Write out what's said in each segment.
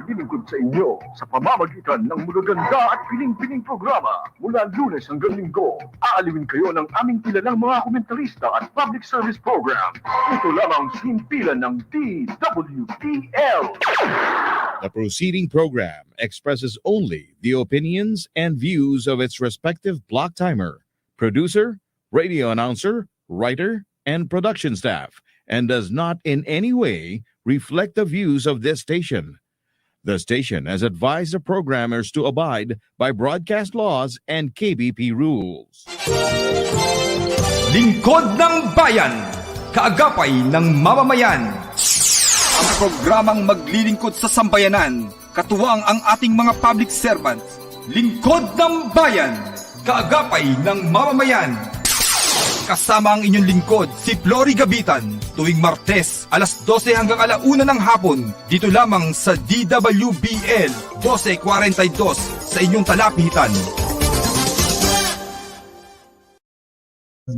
maglilingkod sa inyo sa pamamagitan ng magaganda at piling-piling programa mula Lunes hanggang Linggo. Aalawin kayo ng aming kilalang mga komentarista at public service program. Ito lamang simpilan ng DWTL. The proceeding program expresses only the opinions and views of its respective block timer, producer, radio announcer, writer, and production staff, and does not in any way reflect the views of this station. The station has advised the programmers to abide by broadcast laws and KBP rules. Lingkod ng Bayan, kaagapay ng mamamayan. Ang programang maglilingkod sa sambayanan, katuwang ang ating mga public servants. Lingkod ng Bayan, kaagapay ng mamamayan. Kasama ang inyong lingkod, si Flory Gabitan, tuwing Martes, alas 12 hanggang alauna ng hapon, dito lamang sa DWBL 1242 sa inyong talapitan.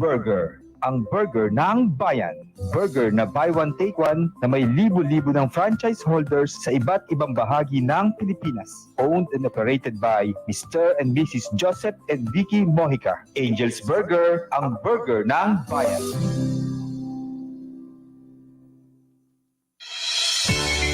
Burger, ang burger ng bayan. Burger na buy one take one na may libo-libo ng franchise holders sa iba't ibang bahagi ng Pilipinas. Owned and operated by Mr. and Mrs. Joseph and Vicky Mojica. Angel's Burger, ang burger ng bayan.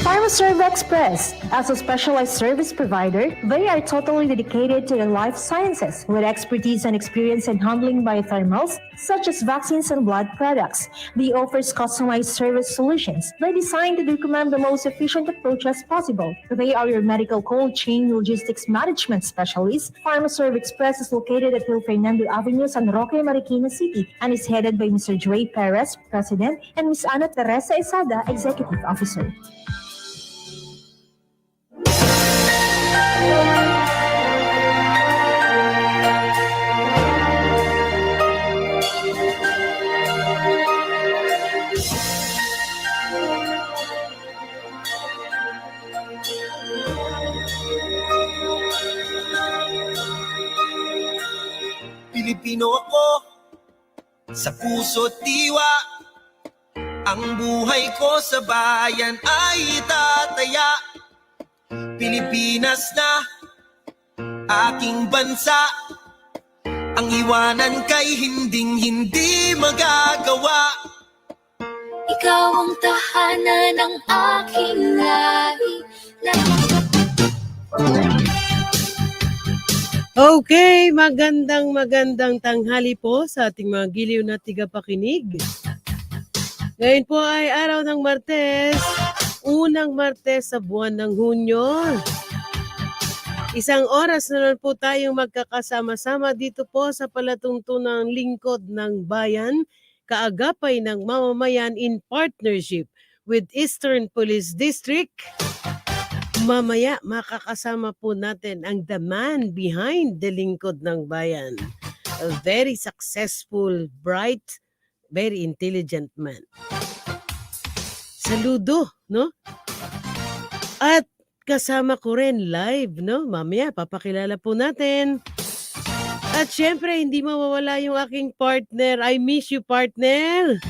PharmaServe Express. As a specialized service provider, they are totally dedicated to the life sciences with expertise and experience in handling biothermals such as vaccines and blood products. They offers customized service solutions. They designed to document the most efficient approach as possible. They are your medical cold chain logistics management specialist. PharmaServe Express is located at Hill Fernando Avenue, San Roque, Marikina City, and is headed by Mr. Dre Perez, President, and Ms. Ana Teresa Esada, Executive Officer. Pilipino ako, sa puso't diwa. Ang buhay ko sa bayan ay itataya. Pilipinas na aking bansa. Ang iwanan kay hinding-hindi magagawa. Ikaw ang tahanan ng aking lahi. Okay, magandang tanghali po sa ating mga giliw na tigapakinig. Ngayon po ay araw ng Martes, unang Martes sa buwan ng Hunyo. Isang oras na naman po tayong magkakasama-sama dito po sa palatuntunang lingkod ng bayan, kaagapay ng mamamayan in partnership with Eastern Police District. Mamaya, makakasama po natin ang the man behind the lingkod ng bayan. A very successful, bright, very intelligent man. Saludo, no? At kasama ko rin live, no? Mamaya, papakilala po natin. At syempre, hindi mawawala yung aking partner. I miss you, partner.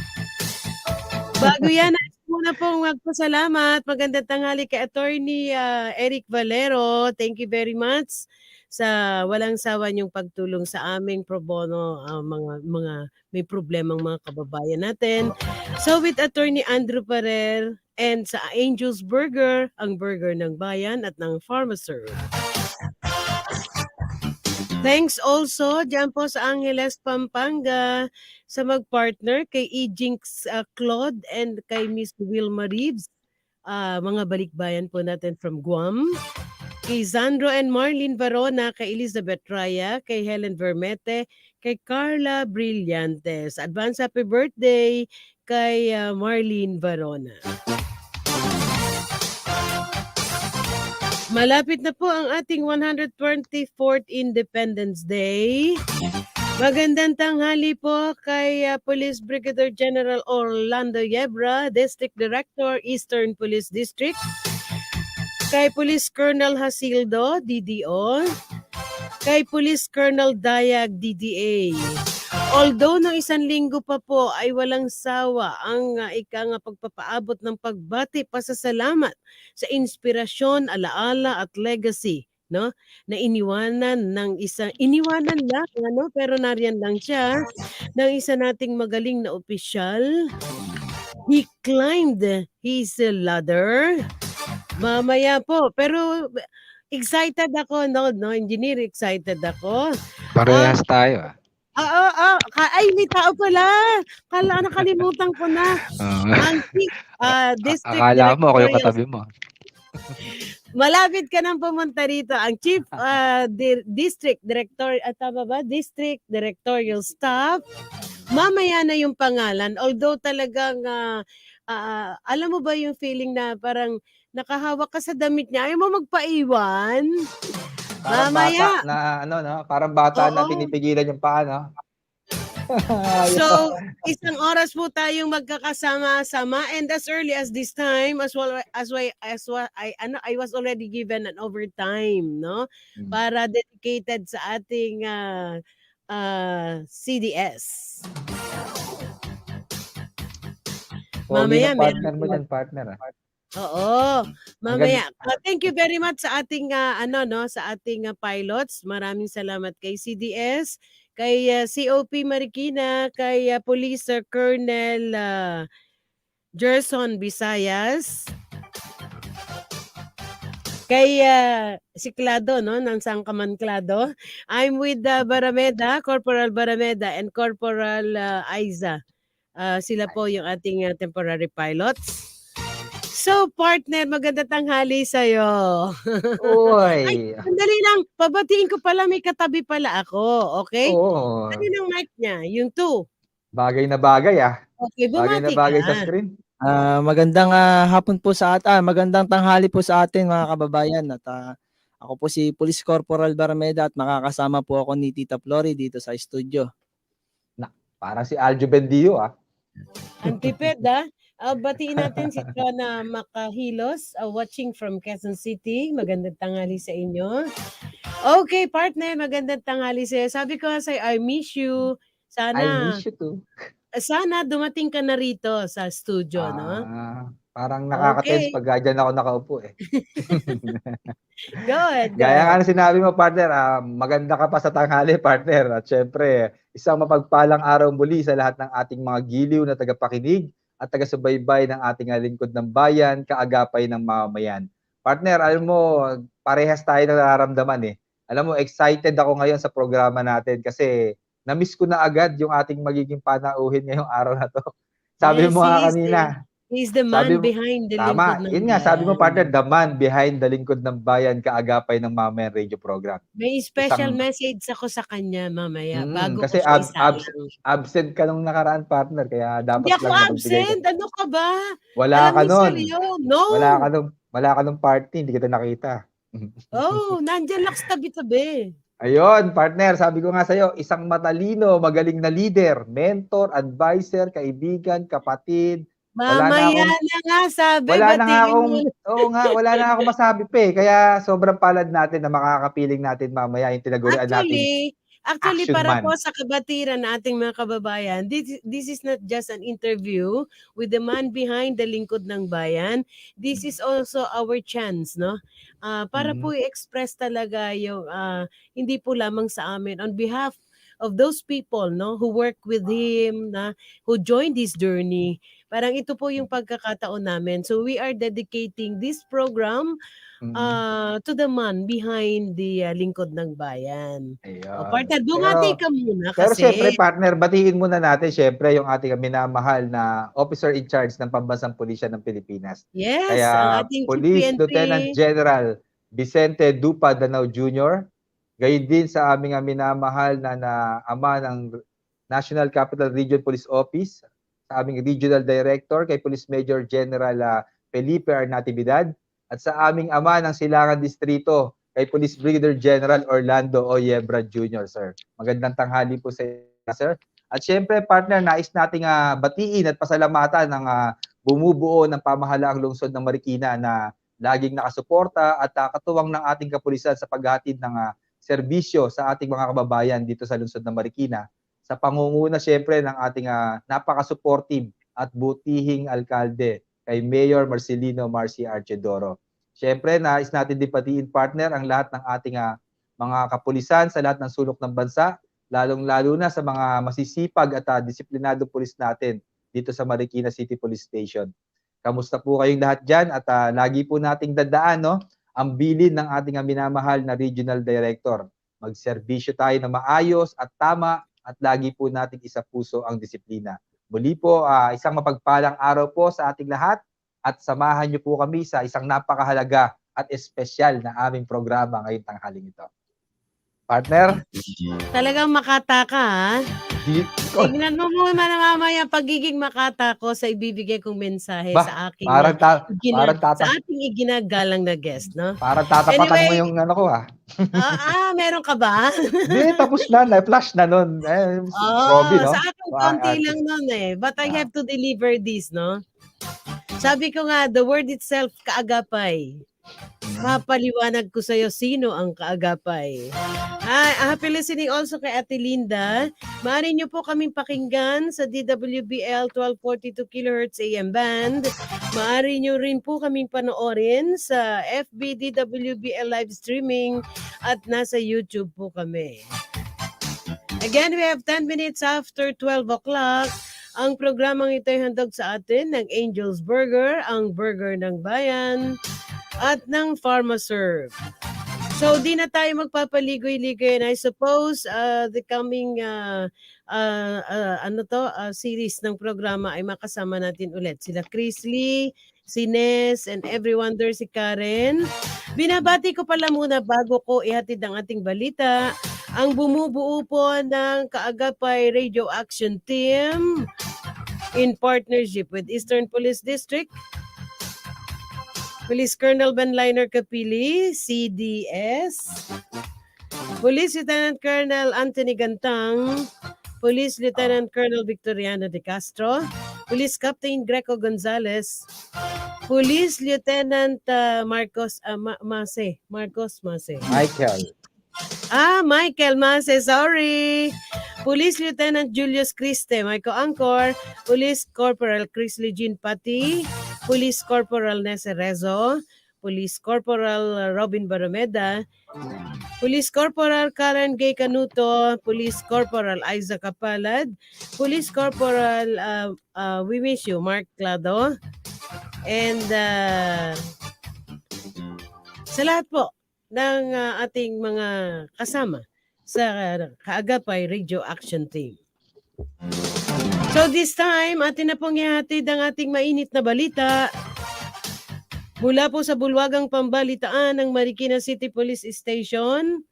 Bago yan, muna pong magpasalamat. Magandang tanghali kay Attorney Eric Valero. Thank you very much sa walang sawa niyong pagtulong sa aming pro bono mga may problemang mga kababayan natin. So with Attorney Andrew Parer and sa Angel's Burger, ang burger ng bayan at ng PharmaServe. Thanks also dyan po sa Angeles, Pampanga sa magpartner kay Ejinx Claude and kay Miss Wilma Reeves. Mga balikbayan po natin from Guam. Kay Zandro and Marlene Varona, kay Elizabeth Raya, kay Helen Vermete, kay Carla Brillantes. Advance happy birthday kay Marlene Varona. Malapit na po ang ating 124th Independence Day. Magandang tanghali po kay Police Brigadier General Orlando Yebra, District Director, Eastern Police District. Kay Police Colonel Hasildo, DDO. Kay Police Colonel Dayag, DDA. Although ng 1 linggo pa po ay walang sawa ang ika nga pagpapaabot ng pagbati pasasalamat sa inspirasyon, alaala at legacy, no? Na iniwanan lang ano pero nariyan lang siya ng isa nating magaling na opisyal. He climbed his ladder. Mamaya po, pero excited ako, no, engineer, excited ako. Parehas tayo. Ay, may tao pala. Nakalimutan ko na. Ang chief district Akala mo ako yung directorial. katabi mo. Malapit ka nang pumunta rito. Ang chief district director, tama ba? District directorial staff. Mamaya na yung pangalan. Although talagang, alam mo ba yung feeling na parang nakahawak ka sa damit niya, ayaw mo magpaiwan? Parang Mamaya. bata na ano, no? Parang bata na Oo. pinipigilan yung paa, no? So, 1 oras po tayong magkakasama-sama, and as early as this time, I was already given an overtime, no? Para dedicated sa ating CDS. Pogi Mamaya, ng partner meron mo po. dyan, partner. Oo, mamaya. Thank you very much sa ating sa ating pilots. Maraming salamat kay CDS, kay COP Marikina, kay Police Colonel Gerson Visayas, kay si Clado, no, ng Sangkaman Clado. I'm with Barameda, Corporal Barameda and Corporal Aiza. Sila po yung ating temporary pilots. So, partner, maganda tanghali sa'yo. Ay, Uy! sandali lang. Pabatiin ko pala, may katabi pala ako. Okay? Oo. Ano yung mic niya? Yung 2. Bagay na bagay, ah. Okay, Bagay na bumati bagay sa ka. screen. Magandang hapon po magandang tanghali po sa atin mga kababayan at ako po si Police Corporal Barameda at makakasama po ako ni Tita Flory dito sa studio. Parang si Aljo Bendio, ah. Antiped, batiin natin si Trona Makahilos, watching from Quezon City. Magandang tanghali sa inyo. Okay, partner, magandang tanghali sa'yo. Sabi ko sa'yo, I miss you. I miss you too. Sana dumating ka na rito sa studio, no? Parang nakaka-tense Okay. pag dyan ako nakaupo, eh. Good. Gaya nga ng sinabi mo, partner, maganda ka pa sa tanghali, partner. At syempre, isang mapagpalang araw muli sa lahat ng ating mga giliw na tagapakinig at taga-subaybay ng ating lingkod ng bayan, kaagapay ng mamamayan. Partner, alam mo, parehas tayo na nararamdaman, eh. Alam mo, excited ako ngayon sa programa natin kasi na-miss ko na agad yung ating magiging panauhin ngayong araw na to. Sabi mo nga kanina. He's the man behind the lingkod ng Yun nga, sabi mo, bayan. partner, the man behind the lingkod ng bayan, kaagapay ng Mamayan Radio Program. May special message ako sa kanya mamaya bago Kasi ko siya isalang. absent ka nung nakaraan, partner, kaya dapat Hindi ako lang absent. Ano ka ba? Wala Alam ka ni nun. Sir yun. No. Wala ka nung party, hindi kita nakita. Oh, nandyan lang sa tabi-tabi. Ayun, partner, sabi ko nga sa'yo, isang matalino, magaling na leader, mentor, advisor, kaibigan, kapatid. Mamaya na nga sabi. Wala na nga batiin akong, mo na. oo nga, wala na akong masabi pa, eh. Kaya sobrang palad natin na makakapiling natin mamaya yung tinagurian natin. Actually, Action para man. po sa kabatiran ng ating mga kababayan, this is not just an interview with the man behind the lingkod ng bayan. This is also our chance, no? Para po i-express talaga yung hindi po lamang sa amin on behalf of those people, no, who work with him, who joined this journey. Parang ito po yung pagkakataon namin. So we are dedicating this program to the man behind the lingkod ng bayan. Ayun. Partner, bumati ka muna Pero kasi. syempre, partner, batiin muna natin syempre yung ating minamahal na officer in charge ng Pambansang Pulisya ng Pilipinas. Yes, Kaya ang ating Police PNP. Lieutenant General Vicente Dupa Danao Jr., gayon din sa aming minamahal na ama ng National Capital Region Police Office, sa aming Regional Director kay Police Major General Felipe Arnatividad, at sa aming ama ng Silangan Distrito kay Police Brigadier General Orlando Oyebra Jr., sir. Magandang tanghali po sa inyo, sir. At syempre, partner, nais nating batiin at pasalamatan ng bumubuo ng pamahalaang lungsod ng Marikina na laging nakasuporta at katuwang ng ating kapulisan sa paghatid ng serbisyo sa ating mga kababayan dito sa lungsod ng Marikina. sa pangunguna siyempre ng ating napaka-supportive at butihing alkalde kay Mayor Marcelino Marci Archidoro. Siyempre, nais natin din patiin partner ang lahat ng ating mga kapulisan sa lahat ng sulok ng bansa, lalong-lalo na sa mga masisipag at disiplinado pulis natin dito sa Marikina City Police Station. Kamusta po kayong lahat dyan? At lagi po nating dadaan ang bilin ng ating minamahal na Regional Director. Magserbisyo tayo na maayos at tama at lagi po nating isa-puso ang disiplina. Muli po, isang mapagpalang araw po sa ating lahat at samahan niyo po kami sa isang napakahalaga at espesyal na aming programa ngayong tanghaling ito. Partner? Talagang makata ka, ha? Tignan mo muna na mamaya pagiging makata ko sa ibibigay kong mensahe sa aking sa ating iginagalang na guest, no? Parang tatapatan mo yung ko, Meron ka ba? Hindi, tapos na, flash na nun. Robby, no? Sa akin konti lang nun but I have to deliver this, no? Sabi ko nga, the word itself, kaagapay. Papaliwanag ko sa'yo sino ang kaagapay. Happy listening also kay Ate Linda. Maaari niyo po kaming pakinggan sa DWBL 1242 kHz AM band. Maaari niyo rin po kaming panoorin sa FB DWBL live streaming at nasa YouTube po kami. Again, we have 10 minutes after 12 o'clock. Ang programang ito ay handog sa atin ng Angel's Burger, ang burger ng bayan, at ng PharmaServe. So, di na tayo magpapaligoy-ligoy. And I suppose the coming series ng programa ay makasama natin ulit. Sila Chris Lee, si Nes, and everyone there, si Karen. Binabati ko pala muna bago ko ihatid ang ating balita. Ang bumubuo po ng Kaagapay Radio Action Team in partnership with Eastern Police District, Police Colonel Benliner Capili, CDS, Police Lieutenant Colonel Anthony Gantang, Police Lieutenant Colonel Victoriano de Castro, Police Captain Greco Gonzalez, Police Lieutenant Marcos Mase. Michael Mase, sorry. Police Lieutenant Julius Criste, my co-anchor, Police Corporal Chris Lejean Pati, Police Corporal Nese Rezo, Police Corporal Robin Baromeda, Police Corporal Karen Gay Canuto, Police Corporal Isaac Kapalad, Police Corporal we miss you, Mark Clado, and sa lahat po ng ating mga kasama sa Kaagapay Radio Action Team. So this time, atin na pong ihatid ang ating mainit na balita mula po sa bulwagang pambalitaan ng Marikina City Police Station.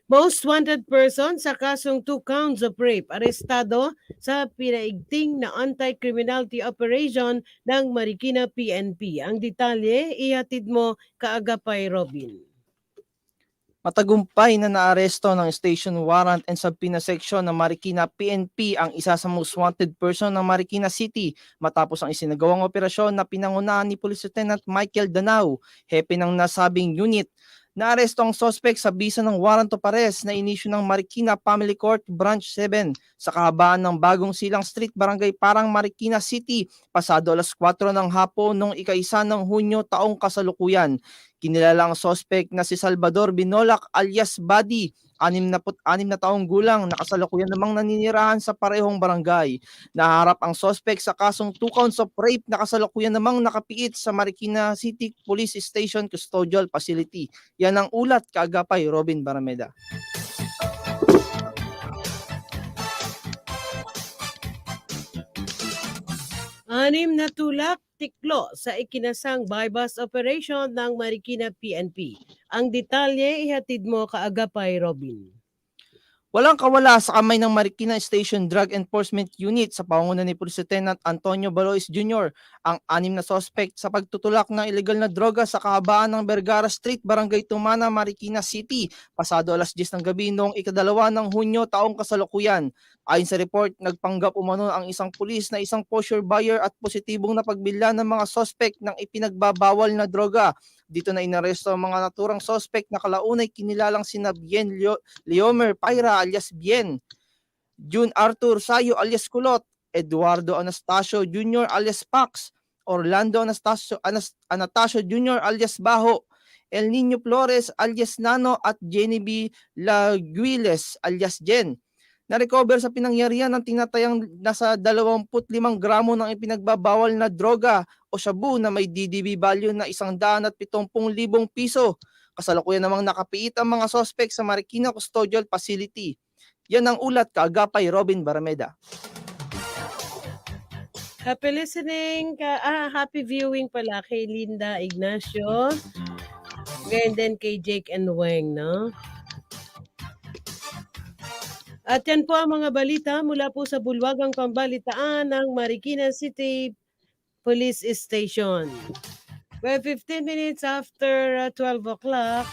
Most wanted person sa kasong 2 counts of rape, arestado sa pinaigting na anti-criminality operation ng Marikina PNP. Ang detalye, ihatid mo Kaagapay Robin. Matagumpay na naaresto ng station warrant and subpoena section ng Marikina PNP ang isa sa most wanted person ng Marikina City matapos ang isinagawang operasyon na pinangunahan ni Police Lieutenant Michael Danao, hepe ng nasabing unit. Naaresto ang suspect sa bisa ng warrant of arrest na inisyu ng Marikina Family Court Branch 7 sa kahabaan ng Bagong Silang Street, Barangay Parang, Marikina City, pasado alas 4 ng hapon noong ika-1 ng Hunyo taong kasalukuyan. Kinilala ang suspect na si Salvador Binolac alias Buddy, 66 na taong gulang, na kasalukuyan namang naninirahan sa parehong barangay. Naharap ang suspect sa kasong 2 counts of rape na kasalukuyan namang nakapiit sa Marikina City Police Station Custodial Facility. Yan ang ulat, Kaagapay Robin Barameda. Anim na tulak tiklo sa ikinasang bypass operation ng Marikina PNP. Ang detalye ihatid mo Kaagapay Robin. Walang kawala sa kamay ng Marikina Station Drug Enforcement Unit sa pangunguna ni Police Lieutenant Antonio Balois Jr. ang 6 na suspect sa pagtutulak ng illegal na droga sa kahabaan ng Vergara Street, Barangay Tumana, Marikina City, pasado alas 10 ng gabi noong ika-2 ng Hunyo taong kasalukuyan. Ayon sa report, nagpanggap umano ang isang pulis na isang kosher buyer at positibong napagbilhan ng mga sospek ng ipinagbabawal na droga. Dito na inaresto ang mga naturang sospek na kalaunay kinilalang sina Bien Leomer Paira alias Bien, June Arthur Sayo alias Kulot, Eduardo Anastasio Jr. alias Pax, Orlando Anastasio Jr. alias Baho, El Nino Flores alias Nano at Jenny B. Laguiles alias Jen. Na-recover sa pinangyarihan ng tinatayang nasa 25 gramo ng ipinagbabawal na droga o shabu na may DDB value na 170,000 piso. Kasalukuyan namang nakapiit ang mga sospek sa Marikina Custodial Facility. Yan ang ulat, kaagapay Robin Barameda. Happy listening, happy viewing pala kay Linda Ignacio. Ngayon din kay Jake and Weng, no? At yan po ang mga balita mula po sa bulwagang pambalitaan ng Marikina City Police Station. Well, 15 minutes after 12 o'clock.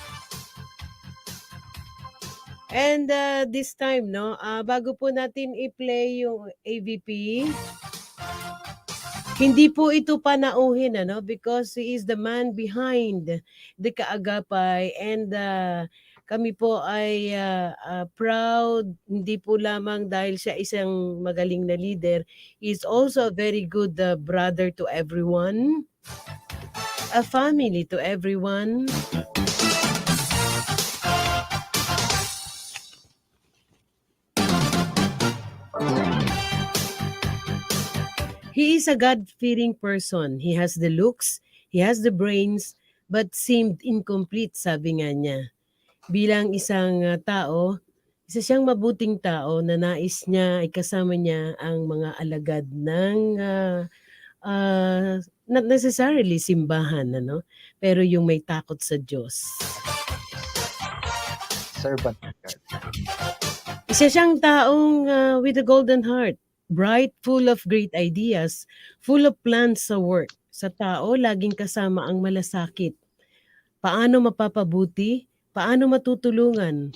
And this time, no, bago po natin i-play yung AVP, hindi po ito panauhin, ano, because he is the man behind the kaagapay, and kami po ay proud, hindi po lamang dahil siya isang magaling na leader, he is also a very good brother to everyone, a family to everyone. He is a God-fearing person. He has the looks, he has the brains, but seemed incomplete, sabi nga niya. Bilang isang tao, isa siyang mabuting tao na nais niya ay kasama niya ang mga alagad ng not necessarily simbahan, ano? Pero yung may takot sa Diyos. Servant. Isa siyang taong with a golden heart. Bright, full of great ideas, full of plans sa work. Sa tao, laging kasama ang malasakit. Paano mapapabuti? Paano matutulungan?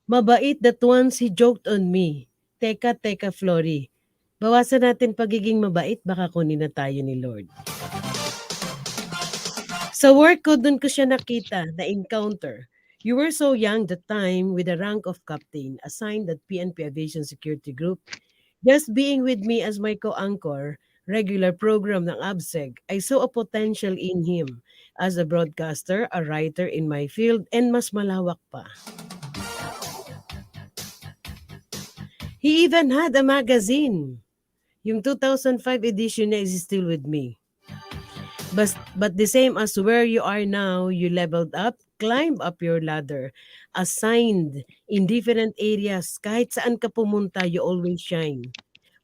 Mabait that once he joked on me. Teka, Flory. Bawasan natin pagiging mabait, baka kunin na tayo ni Lord. Sa work ko, dun ko siya nakita, na-encounter. You were so young that time with the rank of captain, assigned at PNP Aviation Security Group. Just being with me as my co-anchor, regular program ng ABSEG, I saw a potential in him as a broadcaster, a writer in my field, and mas malawak pa. He even had a magazine. Yung 2005 edition niya is still with me. But the same as where you are now, you leveled up, climbed up your ladder, assigned in different areas. Kahit saan ka pumunta, you always shine.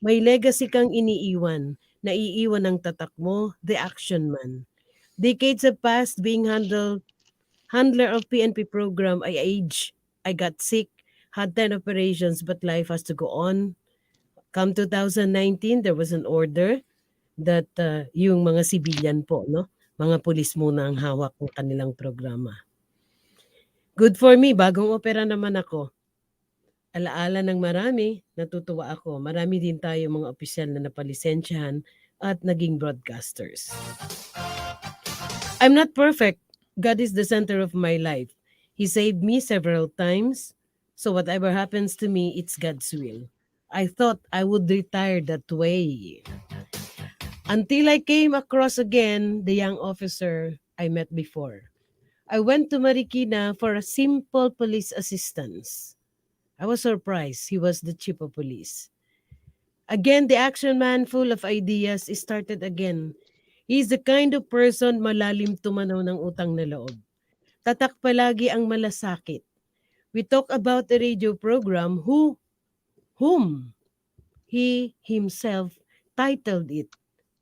May legacy kang iniiwan, naiiwan ng tatak mo, the action man. Decades have passed being handler of PNP program. I aged, I got sick, had 10 operations, but life has to go on. Come 2019, there was an order that yung mga civilian po, no? Mga pulis muna ang hawak ng kanilang programa. Good for me, bagong opera naman ako. Alaala ng marami, natutuwa ako. Marami din tayo mga opisyal na napalisensyahan at naging broadcasters. I'm not perfect. God is the center of my life. He saved me several times. So whatever happens to me, it's God's will. I thought I would retire that way. Until I came across again the young officer I met before. I went to Marikina for a simple police assistance. I was surprised. He was the chief of police. Again, the action man full of ideas started again. He's the kind of person malalim tumanaw ng utang na loob. Tatak palagi ang malasakit. We talk about the radio program whom he himself titled it,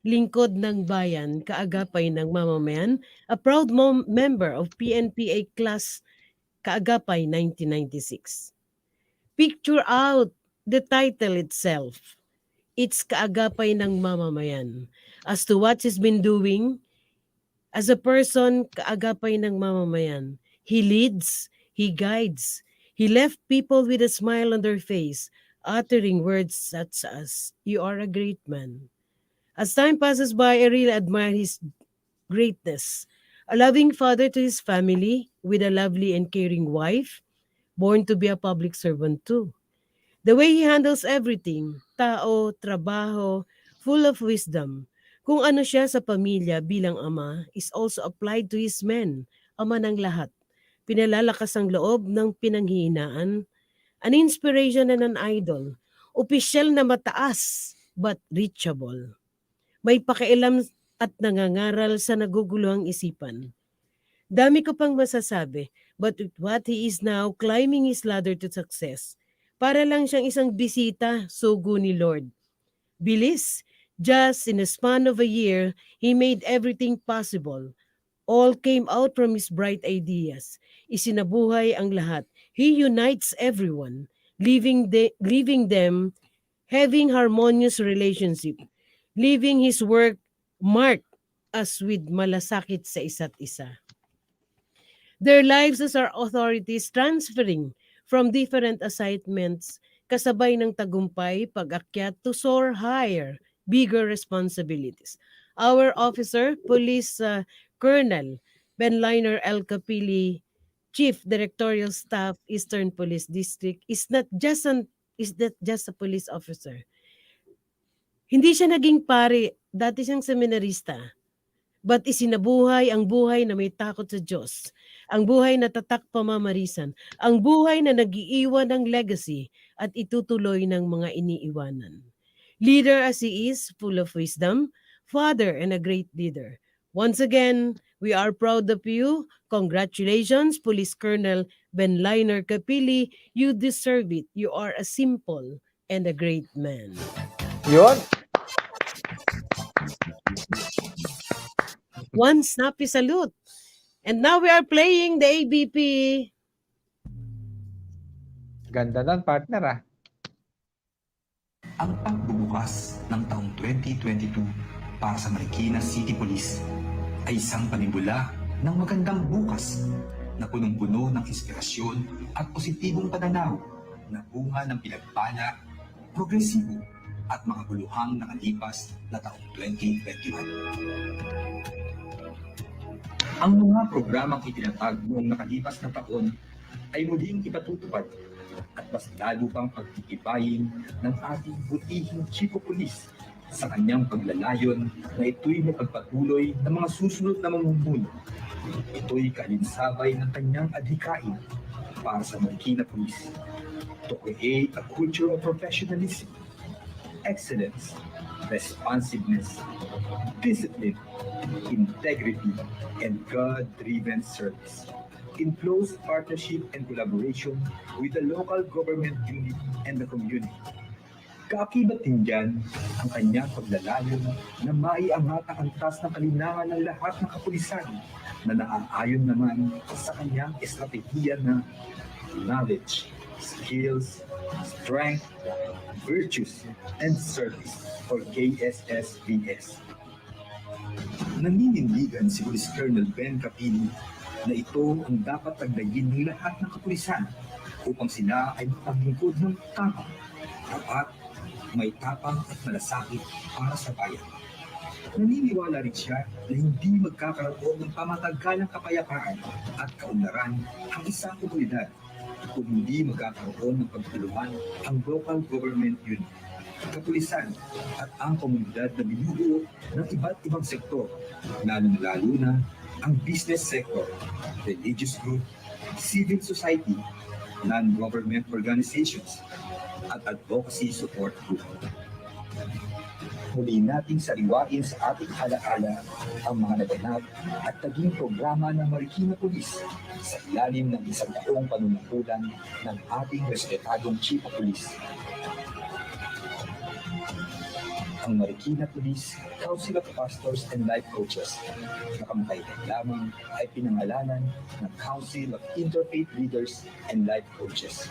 Lingkod ng Bayan, Kaagapay ng Mamamayan, a proud member of PNPA class Kaagapay 1996. Picture out the title itself. It's Kaagapay ng Mamamayan. As to what he's been doing, as a person, kaagapay ng mamamayan. He leads, he guides. He left people with a smile on their face, uttering words such as, "You are a great man." As time passes by, I really admire his greatness. A loving father to his family, with a lovely and caring wife, born to be a public servant too. The way he handles everything, tao, trabaho, full of wisdom. Kung ano siya sa pamilya bilang ama is also applied to his men, ama ng lahat. Pinalalakas ang loob ng pinanghihinaan, an inspiration and an idol. Opisyal na mataas but reachable. May pakialam at nangangaral sa naguguluhang isipan. Dami ko pang masasabi, but with what he is now climbing his ladder to success, para lang siyang isang bisita, sugo ni Lord. Bilis, just in a span of a year, he made everything possible. All came out from his bright ideas. Isinabuhay ang lahat. He unites everyone, leaving them having harmonious relationship, leaving his work marked as with malasakit sa isa't isa. Their lives as our authorities transferring from different assignments kasabay ng tagumpay pag-akyat to soar higher, bigger responsibilities. Our officer, Police Colonel Benliner L. Capili, Chief Directorial Staff, Eastern Police District, is not just a police officer. Hindi siya naging pare, dati siyang seminarista. But isinabuhay ang buhay na may takot sa Diyos, ang buhay na tatak pamamarisan, ang buhay na nag-iiwan ng legacy at itutuloy ng mga iniiwanan. Leader as he is, full of wisdom, father and a great leader. Once again, we are proud of you. Congratulations, Police Colonel Benliner Capili. You deserve it. You are a simple and a great man. Yun. One snappy salute. And now we are playing the ABP. Ganda nun, partner ah. Ang pagbubukas ng taong 2022 para sa Marikina City Police ay isang panimula ng magandang bukas na punong-puno ng inspirasyon at positibong pananaw na bunga ng pinagpala, progresibo at makabuluhang nakalipas na taong 2021. Ang mga programang itinatag noong nakalipas na taon ay muling ipatutupad at mas lalo pang pagtitibayin ng ating butihing Chief of Police sa kanyang paglalayon na ito'y mapagpatuloy ng mga susunod na mamumuno. Ito'y kalinsabay ng kanyang adhikain para sa Marikina Police to create a culture of professionalism, excellence, responsiveness, discipline, integrity, and God-driven service in close partnership and collaboration with the local government unit and the community. Kaakibat din dyan ang kanyang paglalayon na maiangat ang antas ng kalinangan ng lahat ng kapulisan na naaayon naman sa kanyang estratehiya na knowledge, skills, strength, virtues, and service or KSSVS. Naninindigan si Police Colonel Ben Capili na ito ang dapat tagdayin ng lahat ng kapulisan upang sila ay mapaglingkod ng tama, tapat, may tapang at malasakit para sa bayan. Naniniwala rin siya na hindi magkakaroon ng pamatagalang kapayapaan at kaunlaran ang isang komunidad kung hindi magkakaroon ng pagtulungan ang local government unit, kapulisan at ang komunidad na binubuo ng iba't ibang sektor, lalo na ang business sector, religious group, civil society, non-government organizations, at advocacy support group. Muli nating sariwain sa ating alaala ang mga naganap at naging programa ng Marikina Police sa ilalim ng 1 taong panunungkulan ng ating respetadong Chief of Police. Ang Marikina Police Council of Pastors and Life Coaches na kamakailan lamang ay pinangalanan ng Council of Interfaith Leaders and Life Coaches.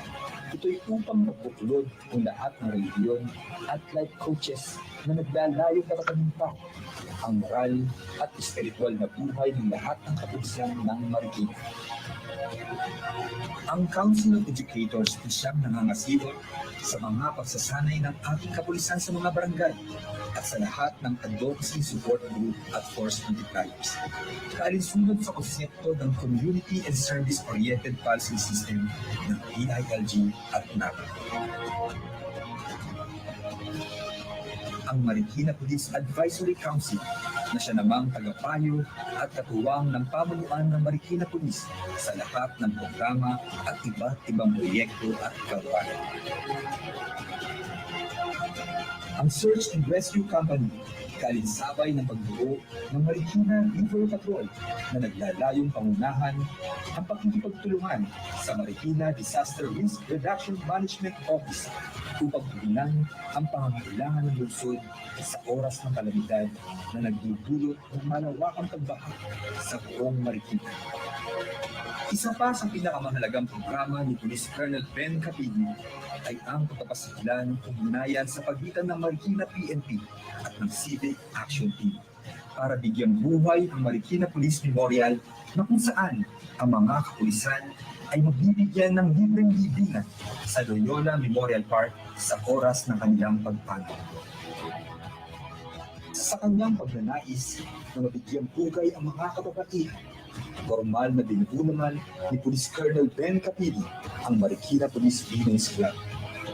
Ito'y upang magbuklod ang lahat ng religiyon at life coaches na naglalayong nakatagumpay ang moral at espiritual na buhay ng lahat ng kapulisan ng Marikina. Ang Council of Educators ay siyang nangangasiwa sa mga pagsasanay ng ating kapulisan sa mga barangay at sa lahat ng advocacy support group at force multipliers. Kaalinsunod sa konsepto ng Community and Service-Oriented Policing System ng PILG at NAPA. Ang Marikina Police Advisory Council na siya namang tagapayo at katuwang ng pamunuan ng Marikina Police sa lahat ng programa at iba't ibang proyekto at kampanya. Ang Search and Rescue Company, kaalinsabay ng pagbuo ng Marikina River Patrol na naglalayong pangunahan ang pakikipagtulungan sa Marikina Disaster Risk Reduction Management Office upang tugunan ang pangangailangan ng lungsod sa oras ng kalamidad na nagdudulot ng malawakang pagbaha sa buong Marikina. Isa pa sa pinakamahalagang programa ni Police Colonel Ben Capilli ay ang pagpapasigilan ng ugnayan sa pagitan ng Marikina PNP at ng Civic Action Team para bigyang buhay ang Marikina Police Memorial na kung saan ang mga kapulisan ay mabibigyan ng libreng libingan sa Loyola Memorial Park sa oras ng kanilang pagpanaw. Sa kanyang pagnanais na mabigyang bugay ang mga kababaihan, formal na binubunuhan ni Police Colonel Ben Capilli ang Marikina Police Women's Club.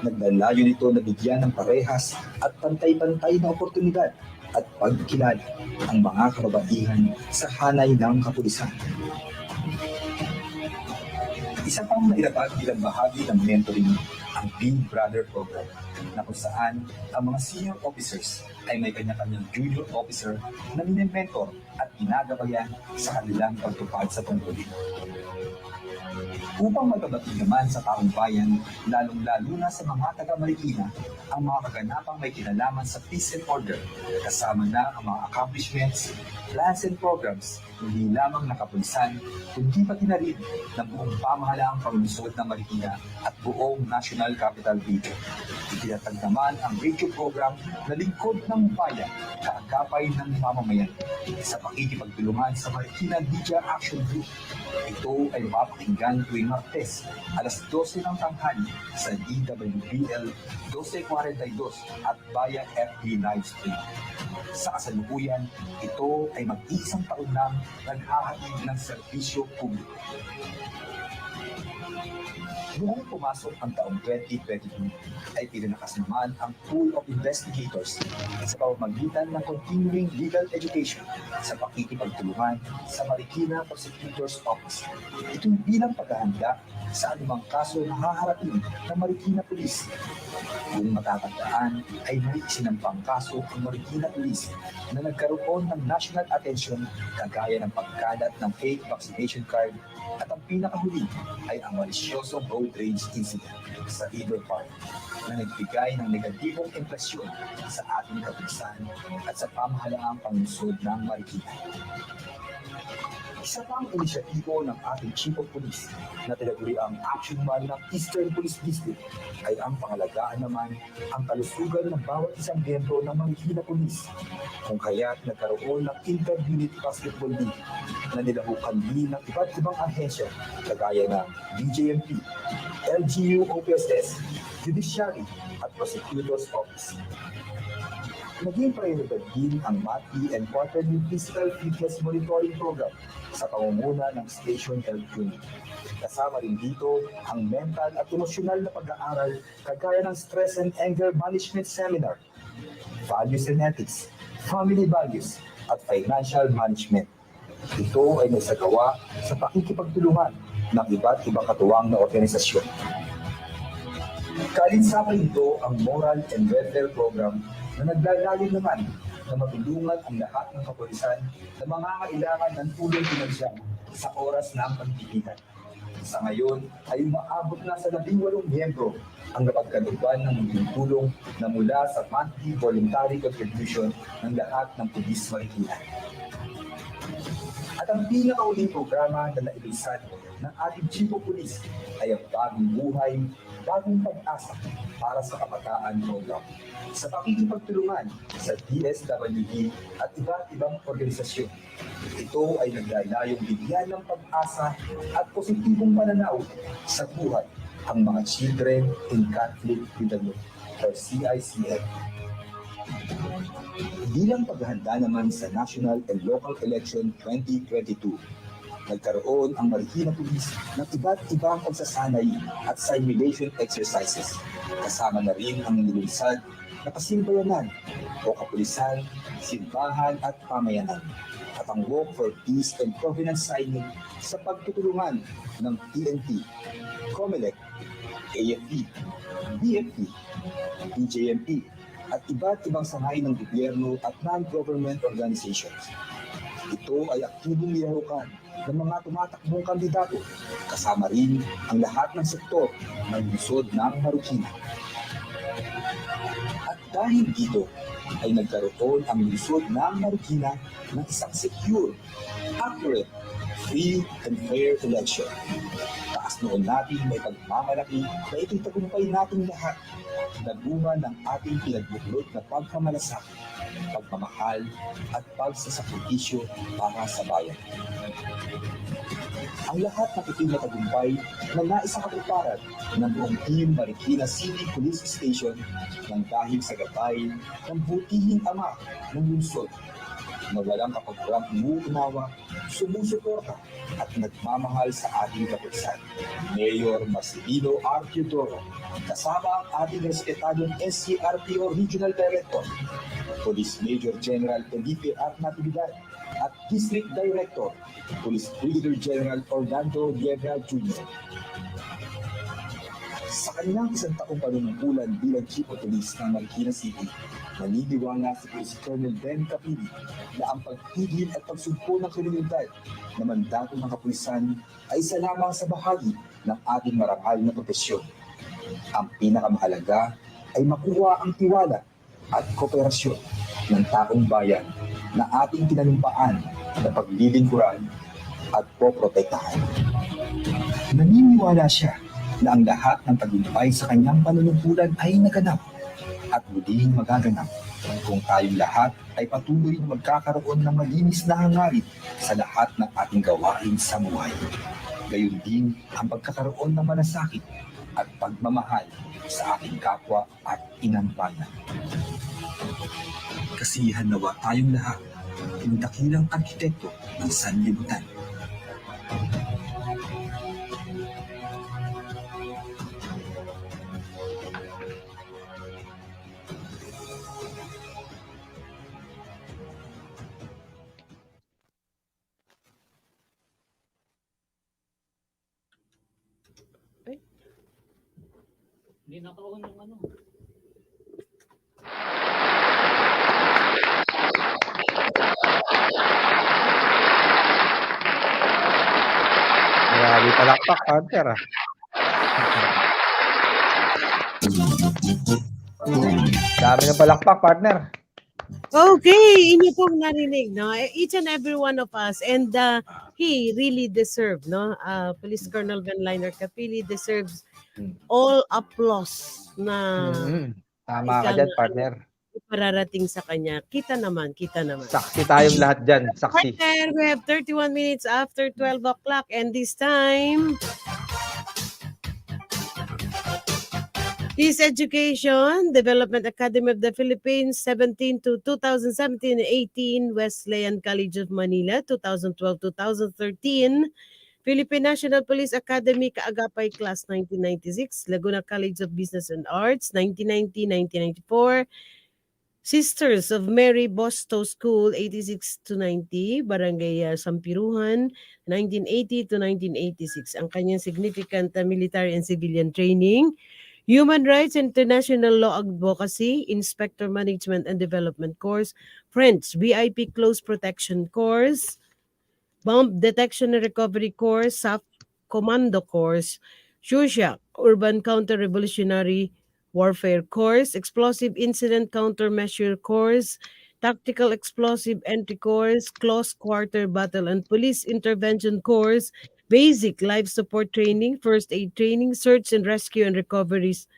Naglalayo nito na bigyan ng parehas at pantay-pantay na oportunidad at pagkilala ang mga kababaihan sa hanay ng kapulisan. Isa pang nailabag bilang bahagi ng mentoring ang Big Brother Program na kung saan ang mga senior officers ay may kanya-kanyang junior officer na mini-mentor at ginagabayan sa kanilang pagtupad sa tungkulin. Upang magabati naman sa taong bayan, lalong-lalo na sa mga taga-Marikina, ang mga kaganapang may kinalaman sa peace and order, kasama na ang mga accomplishments, plans and programs, hindi lamang ng kapulisan, kundi pati na rin ng buong pamahalaang pangunsod ng Marikina at buong National Capital Region. Itinatag naman ang radio program na Lingkod ng Bayan, kaagapay ng mamamayan, sa pakikipagtulungan sa Marikina Media Action Group. Ito ay mapakinggan tuwing Martes, alas 12 ng tanghali sa DWBL 1242 at Bayan FB Live Stream. Sa kasalukuyan, ito ay mag-iisang taon nang naghahatid ng serbisyo publiko. Noong pumasok ang taong 2022, ay pinalakas naman ang pool of investigators sa pamamagitan ng continuing legal education sa pakikipagtulungan sa Marikina Prosecutor's Office. Ito'y bilang paghahanda sa anumang kaso na haharapin ng Marikina Police. Kung matatandaan, ay may isinampang kaso ang Marikina Police na nagkaroon ng national attention kagaya ng pagkalat ng fake vaccination card at ang pinakahuli ay ang malisyosong road rage incident sa River Park na nagbigay ng negatibong impresyon sa ating kapulisan at sa pamahalaang pangunsod ng Marikina. Isa pang inisyatibo ng ating Chief of Police na tinaguriang Action Man ng Eastern Police District ay ang pangalagaan naman ang kalusugan ng bawat isang miyembro ng Marikina Police, kung kaya't nagkaroon ng Inter-Unit Basketball League na nilahukan din ng iba't ibang ahensya kagaya ng BJMP, LGU OPSS, Judiciary at Prosecutor's Office. Naging prioridad din ang monthly and quarterly physical fitness monitoring program sa pangunguna ng Station Health Unit. Kasama rin dito ang mental at emosyonal na pag-aaral kagaya ng Stress and Anger Management Seminar, Values and Ethics, Family Values at Financial Management. Ito ay naisagawa sa pakikipagtulungan ng iba't ibang katuwang na organisasyon. Kaalinsabay ito ang Moral and Welfare Program na naglalayo naman na matulungan ang lahat ng kapulisan na mangangailangan ng tulong pinansyal sa oras ng pagtitigan. Sa ngayon ay umaabot na sa 18 miyembro ang napagkalooban ng munting tulong na mula sa monthly voluntary contribution ng lahat ng pulis Marikina. At ang pinakauling programa na nailunsad ng ating Chief of Police ay ang Bagong Buhay Bagong Pag-asa para sa Kabataan Program sa pakikipagtulungan sa DSWD at iba't ibang organisasyon. Ito ay naglalayong bigyan ng pag-asa at positibong pananaw sa buhay ang mga children in conflict with the youth or CICF. Bilang paghahanda naman sa national and local election 2022, nagkaroon ang Marikina Police ng iba't ibang pagsasanay at simulation exercises. Kasama na rin ang nilunsad na pasimbayanan o kapulisan, simbahan at pamayanan. At ang Walk for Peace and Covenant Signing sa pagtutulungan ng PNP, COMELEC, AFP, BFP, PJMP, at iba't ibang sangay ng gobyerno at non-government organizations. Ito ay aktibong nilahukan ng mga tumatakbong kandidato, kasama rin ang lahat ng sektor ng lungsod ng Marikina. At dahil dito ay nagkaroon ang lungsod ng Marikina ng isang secure, accurate, free and fair election. Taas noon natin may pagmamalaki na ito'y tagumpay natin lahat na bunga ng ating pinagbuklod na pagmamalasakit, pagmamahal at pagsasakripisyo para sa bayan. Ang lahat ng ito'y matagumpay na naisakatuparan ng buong Team Marikina City Police Station nang dahil sa gabay ng butihing ama ng lungsod na walang kapagurang umuunawa, sumusuporta at nagmamahal sa ating kapulisan. Mayor Marcelino R. Teodoro, kasama ang ating respetadong SCRPO Regional Director, Police Major General Felipe R. Natividad, at District Director, Police Brigadier General Orlando Viega Jr. Sa kanilang isang taong panunungkulan bilang Chief of Police ng Marikina City, naniniwala si Police Colonel Ben Capili na ang pagpigil at pagsugpo ng kriminalidad na mandato ng kapulisan ay isa lamang sa bahagi ng ating marangal na profesyon. Ang pinakamahalaga ay makuha ang tiwala at kooperasyon ng taong bayan na ating tinalumpaan na paglilingkuran at poprotektahan. Naniniwala siya na ang lahat ng tagumpay sa kanyang panunungkulan ay naganap at muling magaganap kung tayong lahat ay patuloy na magkakaroon ng malinis na hangarin sa lahat ng ating gawain sa buhay. Gayon din ang pagkakaroon ng malasakit at pagmamahal sa ating kapwa at inampanan. Kasiyahan nawa tayong lahat ng dakilang arkitekto ng sanlibutan. Hindi naka-on yung ano. Grabe palakpak, partner. Dami ng palakpak, partner. Okay, inyo pong narinig, no? Each and every one of us, and he really deserved, no? Police Colonel Venliner Capili deserves all applause na Tama ka dyan, partner. pararating sa kanya. Kita naman, kita naman. Saksi tayong lahat dyan, saksi. Partner, we have 31 minutes after 12 o'clock, and this time, Peace Education, Development Academy of the Philippines, 17 to 2017-18, Wesleyan College of Manila, 2012-2013, Philippine National Police Academy, Kaagapay Class 1996, Laguna College of Business and Arts, 1990-1994, Sisters of Mary Bosto School, 86-90, Barangay Sampiruhan, 1980-1986. Ang kanyang significant military and civilian training, Human Rights International Law Advocacy, Inspector Management and Development Course, French VIP Close Protection Course, Bomb Detection and Recovery Course, SAF Commando Course, SHUSHAC, Urban Counter-Revolutionary Warfare Course, Explosive Incident Countermeasure Course, Tactical Explosive Entry Course, Close Quarter Battle and Police Intervention Course, basic life support training, first aid training, search and rescue and recoveries,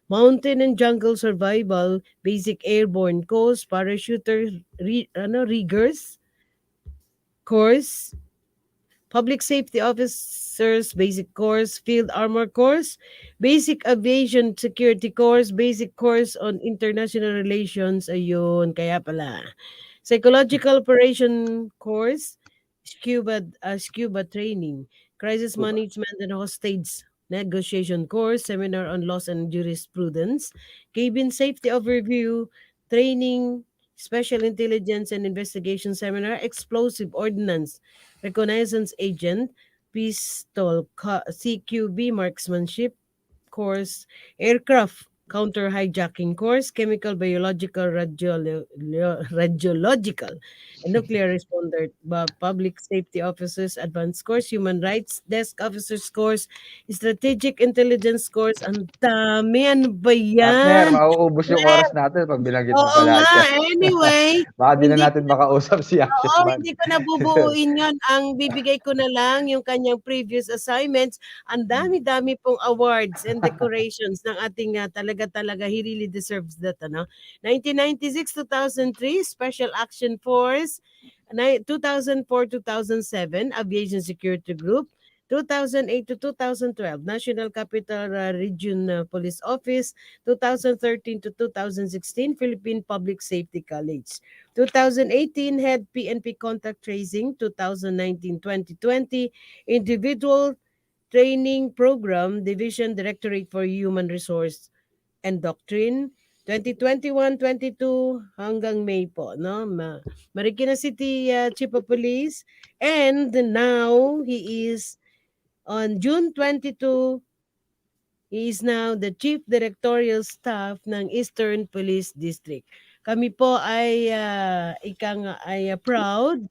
mountain and jungle survival, basic airborne course, parachuter riggers course, public safety officers basic course, field armor course, basic aviation security course, basic course on international relations, ayun, kaya pala. Psychological operation course, scuba training, crisis management and hostage negotiation course, seminar on laws and jurisprudence, cabin safety overview, training, special intelligence and investigation seminar, explosive ordnance, reconnaissance agent, CQB marksmanship course, aircraft counter hijacking course, chemical, biological, radiological, and nuclear responder, public safety officers advanced course, human rights desk officers course, strategic intelligence course. Ang dami, ano ba Partner, yan? mauubos yung oras natin pag binanggit mo Oo pa lahat nga, yan. anyway. Baka di na hindi natin makausap si Ashes Oo, Man. hindi ko na bubuuin yun. Ang bibigay ko na lang yung kanyang previous assignments. Ang dami-dami pong awards and decorations ng ating talaga, he really deserves that. 1996, 2003, Special Action Force. 2004-2007, Aviation Security Group. 2008 to 2012, National Capital Region Police Office. 2013 to 2016, Philippine Public Safety College. 2018, Head PNP Contact Tracing. 2019-2020, Individual Training Program, Division Directorate for Human Resource and Doctrine. 2021-22 hanggang May po, no? Marikina City Chief of Police, and now he is on June 22, he is now the Chief Directorial Staff ng Eastern Police District. Kami po ay proud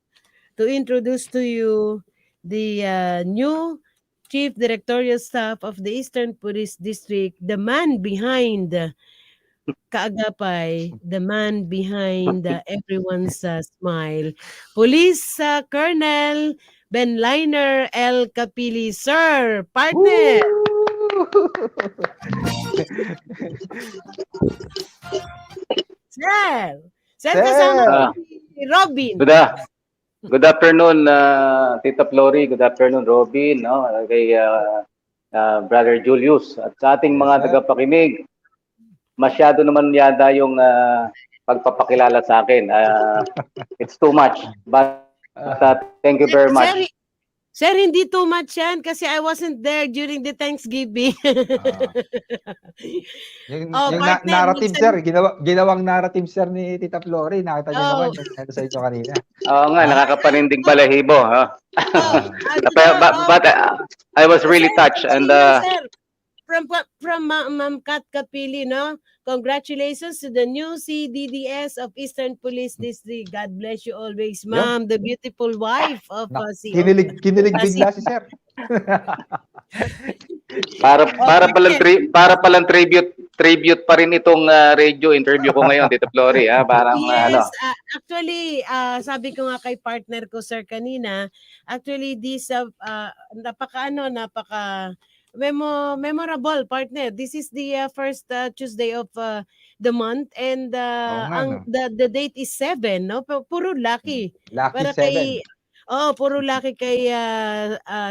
to introduce to you the new Chief Directorial Staff of the Eastern Police District, the man behind Kaagapay, the man behind everyone's smile, Police Colonel Benliner L. Capili. Sir, partner! Sir, kasama ko si Robin. Good afternoon, Tita Flory. Good afternoon, Robin. No? Kay Brother Julius. At sa ating mga tagapakinig, masyado naman yata yung pagpapakilala sa akin. It's too much. But thank you very much. Sir, hindi too much yan kasi I wasn't there during the Thanksgiving. Yung partner, narrative, sir. Ginawang narrative, sir, ni Tita Flory. Nakita niyo naman yung sa inyo kanina. Oo nga, nakakapanindig balahibo. Huh? But I was really touched. And Sir, from Ma'am Kat Capili, no? Congratulations to the new CDDS of Eastern Police District. God bless you always, ma'am. The beautiful wife of Kinilig bigla si sir. para palang tribute pa rin itong radio interview ko ngayon, Tita Flory. Parang yes, actually, sabi ko nga kay partner ko, sir, kanina, actually, this memorable, partner. This is the first Tuesday of the month, and the date is 7, no? Puro lucky. Lucky 7. Puro lucky kay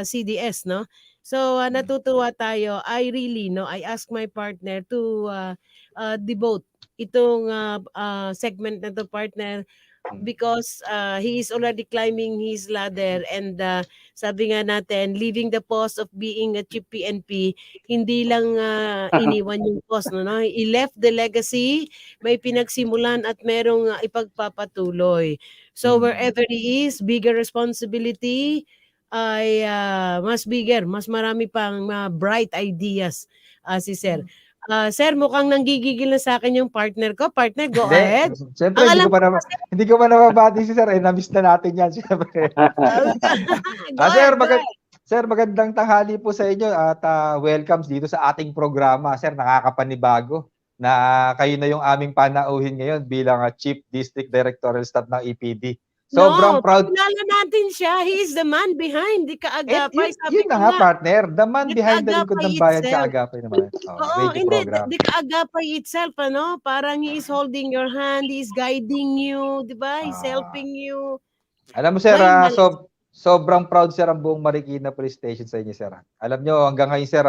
CDS, no? So natutuwa tayo. I ask my partner to devote itong segment na to, partner, because he is already climbing his ladder, and sabi nga natin, leaving the post of being a chief PNP, hindi lang iniwan yung post, no? He left the legacy, may pinagsimulan at merong ipagpapatuloy. So wherever he is, bigger responsibility ay mas bigger, mas marami pang bright ideas si sir. Sir, mukhang nanggigigil na sa akin yung partner ko. Partner, go ahead. Siyempre, hindi ko pa nababati si sir. Na-miss na natin yan, siyempre. Sir, magandang tanghali po sa inyo at welcome dito sa ating programa. Sir, nakakapanibago na kayo na yung aming panauhin ngayon bilang Chief District Directorial Staff ng EPD. Sobrang No, proud. kilala natin siya. He is the man behind. Di kaagapay. Sabi Yun ko na nga, nga, partner. The man di behind the lingkod kaagapay ng bayan, itself. kaagapay naman. Oo, Radio hindi. program. Di kaagapay itself, ano? Parang he is holding your hand. He is guiding you. Di ba? He's Ah. helping you. Alam mo, sir, May malas- sobrang proud, sir, ang buong Marikina Police Station sa inyo, sir. Alam nyo, hanggang ngayon, sir,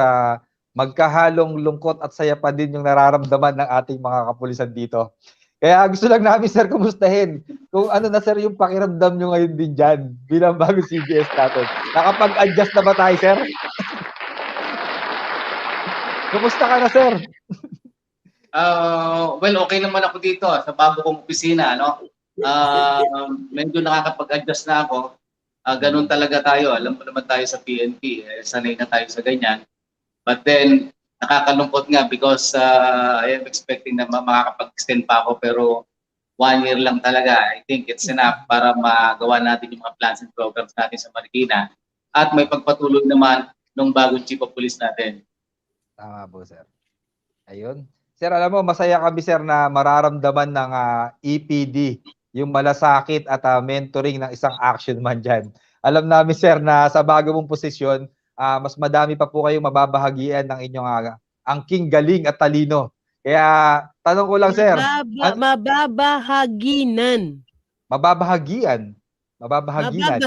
magkahalong lungkot at saya pa din yung nararamdaman ng ating mga kapulisan dito. Kaya gusto lang namin, sir, kumustahin kung ano na, sir, yung pakiramdam nyo ngayon din dyan bilang bagong CBS natin. Nakapag-adjust na ba tayo, sir? Kumusta ka na, sir? Well, okay naman ako dito sa bago kong opisina, no? Medyo nakakapag-adjust na ako. Ganun talaga tayo. Alam mo naman tayo sa PNP, sanay na tayo sa ganyan. But then, nakakalungkot nga because I am expecting na makakapag-extend pa ako, pero 1 year lang talaga. I think it's enough para magawa natin yung mga plans and programs natin sa Marikina at may pagpatuloy naman ng bagong Chief of Police natin. Tama po, sir. Ayun. Sir, alam mo, masaya kami, sir, na mararamdaman ng EPD yung malasakit at mentoring ng isang action man dyan. Alam namin, sir, na sa bago mong posisyon, mas madami pa po kayong mababahagian ng inyong angking galing at talino. Kaya, tanong ko lang, sir. Mababahaginan. Mababahagian. Mababahaginan.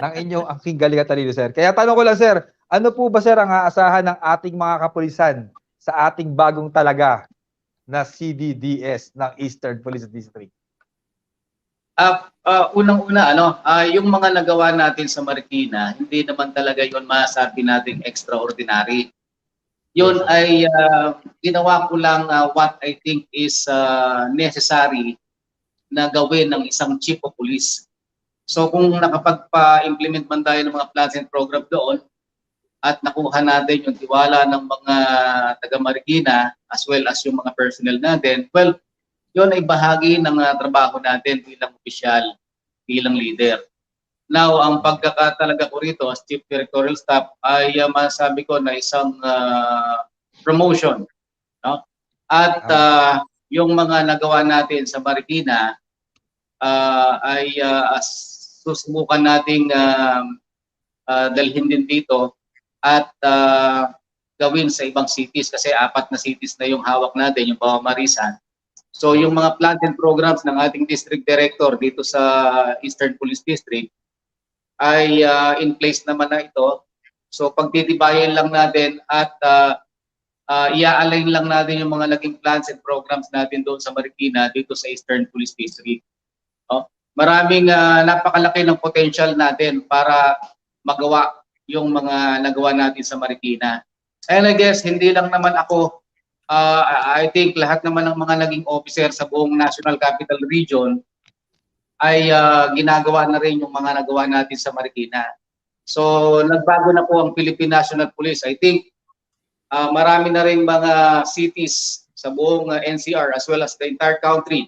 Ng inyong angking galing at talino, sir. Kaya tanong ko lang, sir, ano po ba, sir, ang aasahan ng ating mga kapulisan sa ating bagong talaga na CDDS ng Eastern Police District? Unang-una, yung mga nagawa natin sa Marikina, hindi naman talaga yun masabi natin extraordinary. Yun ay ginawa ko lang what I think is necessary na gawin ng isang chief of police. So kung nakapagpa-implement man tayo ng mga plans and program doon at nakuha natin yung tiwala ng mga taga Marikina as well as yung mga personnel natin, well, yun ay bahagi ng trabaho natin bilang opisyal, bilang leader. Now, ang pagkakatalaga ko rito as Chief Directorial Staff ay masabi ko na isang promotion. No? At yung mga nagawa natin sa Marikina ay susubukan nating dalhin din dito at gawin sa ibang cities kasi 4 na cities na yung hawak natin, yung pamamarisan. So yung mga plans and programs ng ating district director dito sa Eastern Police District ay in place naman na ito. So pagtitibayan lang natin at i-align lang natin yung mga naging plans and programs natin doon sa Marikina dito sa Eastern Police District. Maraming napakalaki ng potential natin para magawa yung mga nagawa natin sa Marikina. And I guess hindi lang naman ako, I think lahat naman ng mga naging officer sa buong National Capital Region ay ginagawa na rin yung mga nagawa natin sa Marikina. So nagbago na po ang Philippine National Police. I think marami na rin mga cities sa buong NCR as well as the entire country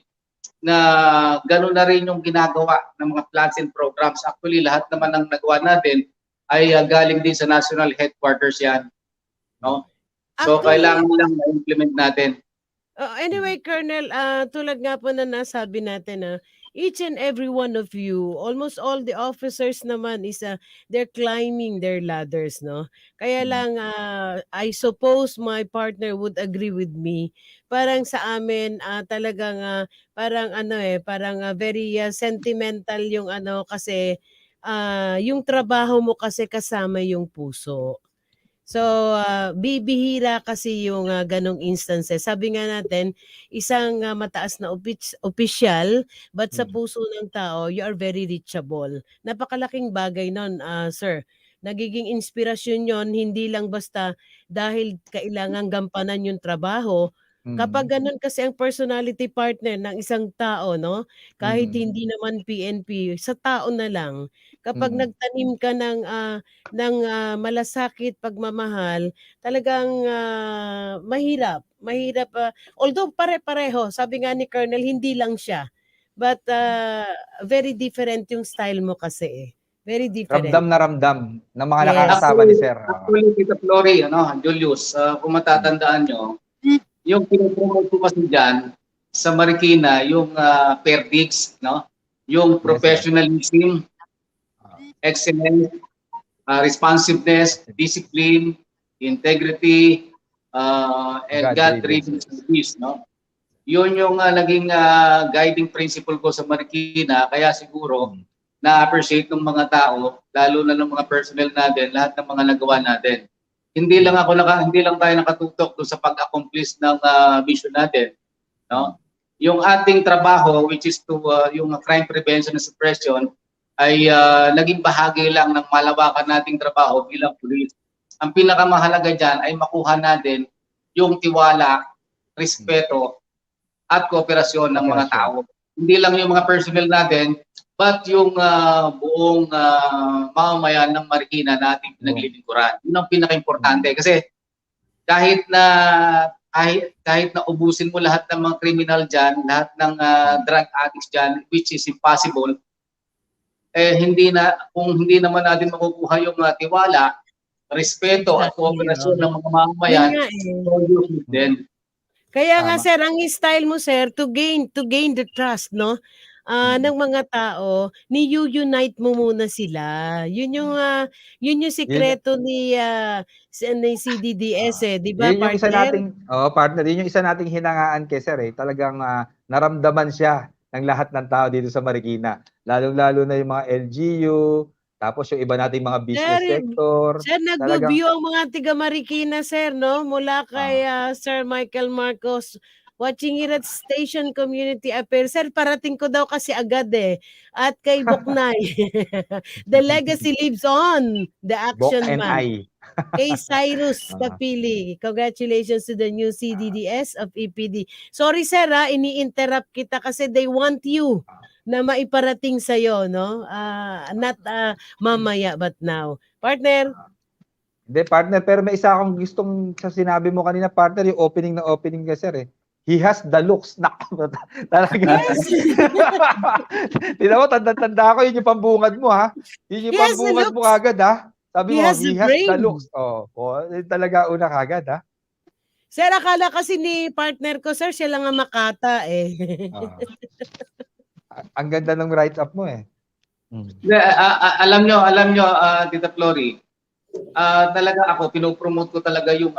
na gano'n na rin yung ginagawa ng mga plans and programs. Actually, lahat naman ng nagawa natin ay galing din sa national headquarters yan. No? So, kailangan lang na-implement natin. Anyway, Colonel, tulad nga po na nasabi natin, each and every one of you, almost all the officers naman is they're climbing their ladders, no? Kaya lang, I suppose my partner would agree with me. Parang sa amin, talagang parang parang very sentimental yung kasi yung trabaho mo kasi kasama yung puso. So, bibihira kasi yung ganong instances. Sabi nga natin, isang mataas na opisyal, but sa puso ng tao, you are very reachable. Napakalaking bagay nun, sir. Nagiging inspirasyon yon hindi lang basta dahil kailangan gampanan yung trabaho. Kapag ganun kasi ang personality partner ng isang tao, no? Kahit hindi naman PNP, sa tao na lang. Kapag nagtanim ka ng malasakit, pagmamahal, talagang mahirap. Although pare-pareho, sabi nga ni Colonel, hindi lang siya. But very different yung style mo kasi. Very different. Ramdam na ramdam ng mga nakakasama ni Sir. Actually, Tita Flory, Julius, kung matatandaan nyo, yung pinopromote ko kasi dyan, sa Marikina yung fair deeds, no? Yung professionalism, excellence, responsiveness, discipline, integrity, and God-driven service, no? Yun yung naging guiding principle ko sa Marikina, kaya siguro na-appreciate ng mga tao, lalo na ng mga personnel natin, lahat ng mga nagawa natin. Hindi lang tayo nakatutok doon sa pag-accomplish ng mission natin, no? Yung ating trabaho, which is to yung crime prevention and suppression, ay naging bahagi lang ng malawakan nating trabaho bilang pulis. Ang pinakamahalaga dyan ay makuha natin yung tiwala, respeto, at kooperasyon ng mga tao. Hindi lang yung mga personnel natin, but yung buong mamamayan ng Marikina na ating pinaglilingkuran. Yun ang pinaka-importante. Kasi kahit na ubusin mo lahat ng mga criminal dyan, lahat ng drug addicts dyan, which is impossible, kung hindi naman natin makukuha yung tiwala, respeto at kooperasyon ng mga mamamayan, then kaya nga sir, ang style mo sir to gain the trust, no? Ng mga tao, ni-unite mo muna sila. Yun yung sikreto ni CDDS di ba, Yun yung isa partner? partner, yun yung isa nating hinangaan kay sir Talagang naramdaman siya ng lahat ng tao dito sa Marikina. Lalong-lalo na yung mga LGU, tapos yung iba nating mga business sector. Sir, nag-view ang mga tiga Marikina, sir, no? Mula kay Sir Michael Marcos, watching it at Station Community Affairs. Sir, parating ko daw kasi agad At kay Boknay, the legacy lives on. The action man. Kay Cyrus Kapili, congratulations to the new CDDS of EPD. Sorry, sir, ini-interrupt kita kasi they want you na maiparating sa'yo, no? Not mamaya, but now. Partner? Hindi, partner, pero may isa akong gustong sa sinabi mo kanina, partner, yung opening ka, sir He has the looks. Talaga. Yes! Tignan mo, tanda ko, yun yung pambungad mo, ha? Yun yung pambungad mo kagad, ha? Sabi mo, he has the looks. Talaga una kagad, ha? Sir, akala kasi ni partner ko, sir, siya lang ang makata, Ang ganda ng write-up mo, Alam nyo, Tita Flory, talaga ako, pinopromote ko talaga yung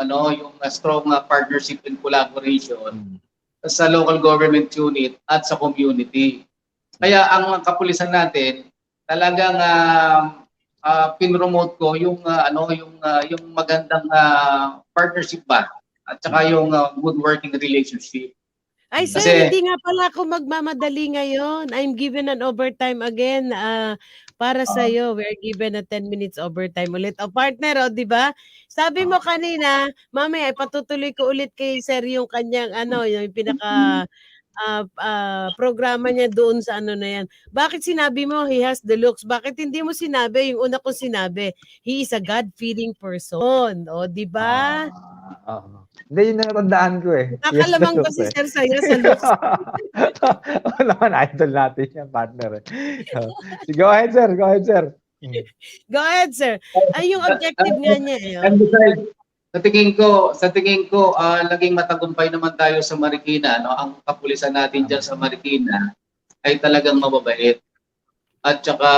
strong partnership and collaboration sa local government unit at sa community. Kaya ang kapulisan natin, talagang pinromote ko yung magandang partnership ba at saka yung good working relationship. Ay, sir, Kasi, hindi nga pala ako magmamadali ngayon. I'm given an overtime again para sa iyo. We're given a 10 minutes overtime ulit. Partner, di ba? Sabi mo kanina, mamaya ipatutuloy ko ulit kay sir yung kanyang yung pinaka programa niya doon sa na yan. Bakit sinabi mo he has the looks? Bakit hindi mo sinabi yung una kong sinabi? He is a God-fearing person. Di ba? Hindi, yun natandaan ko Nakalamang ko si sir sa'yo sa looks. naman, idol natin yan, partner. Go ahead, sir. Go ahead, sir. Ay, yung objective nga niya. And besides, sa tingin ko, naging matagumpay naman tayo sa Marikina. No? Ang kapulisan natin dyan sa Marikina ay talagang mababait. At saka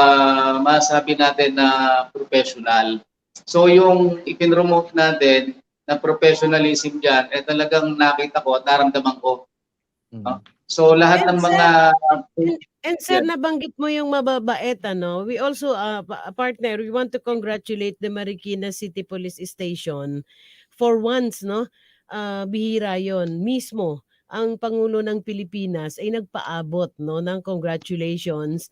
masabi natin na professional. So yung ipinromote natin na professionalism dyan, talagang nakita ko at naramdaman ko. So lahat ng mga... And sir, nabanggit mo yung mababait, we also, partner, we want to congratulate the Marikina City Police Station for once, bihira yon mismo. Ang Pangulo ng Pilipinas ay nagpaabot ng congratulations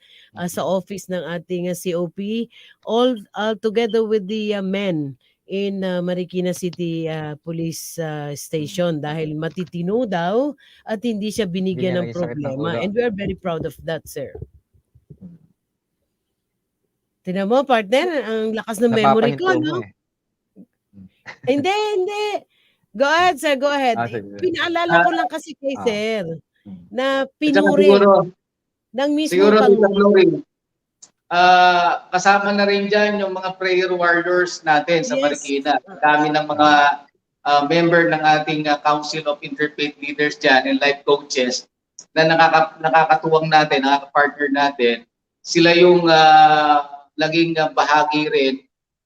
sa office ng ating COP, all together with the men in Marikina City Police Station dahil matitino daw at hindi siya binigyan ng problema. And we are very proud of that, sir. Tingnan mo, partner, ang lakas ng memory ko, no? Hindi. Go ahead, sir. Go ahead. Pinaalala ko lang kasi kay sir na pinuri ng mismo Pangulo. Kasama na rin dyan yung mga prayer warriors natin sa Marikina. Dami ng mga member ng ating Council of Interfaith Leaders dyan and life coaches na nakakatuwang natin, nakaka-partner natin, sila yung naging bahagi rin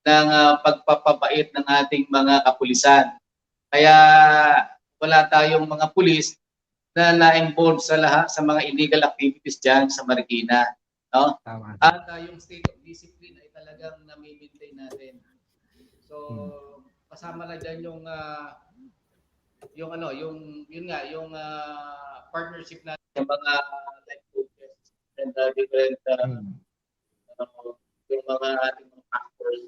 ng pagpapabait ng ating mga kapulisan. Kaya wala tayong mga pulis na na-involve sa lahat sa mga illegal activities diyan sa Marikina, no? Tama. At yung state of discipline ay talagang nami-maintain natin. So kasama na diyan yung partnership natin ng mga life coaches and different yung mga ating mga factors.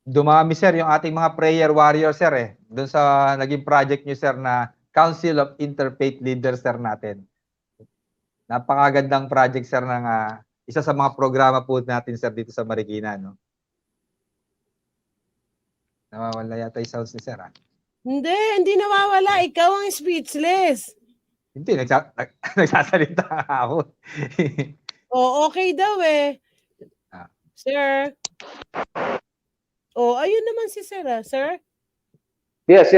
Dumami sir yung ating mga prayer warrior sir doon sa naging project niyo sir na Council of Interfaith Leaders sir natin. Napakagandang project sir ng isa sa mga programa po natin sir dito sa Marikina, no. Nawawala yata yung sounds ni sir. Hindi nawawala. Ikaw ang speechless. Hindi, nagsasalita ako. Okay daw eh. Sir. Ayun naman si Sir. Sir? Yes.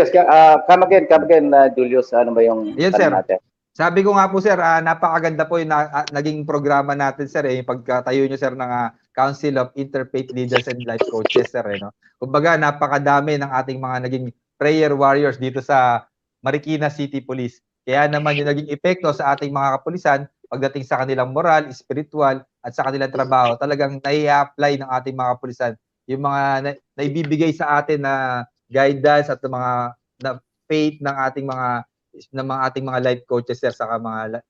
Come again, Julius. Ano ba yung Yan, ano sir. natin? Sabi ko nga po sir, napakaganda po yung naging programa natin sir yung pagkatayo nyo sir ng Council of Interfaith Leaders and Life Coaches sir no. Kumbaga napakadami ng ating mga naging prayer warriors dito sa Marikina City Police. Kaya naman yung naging epekto sa ating mga kapulisan pagdating sa kanilang moral, spiritual at sa kanilang trabaho, talagang nai-apply ng ating mga kapulisan yung mga naibibigay sa atin na guidance at mga faith ng ating mga life coaches sir saka mga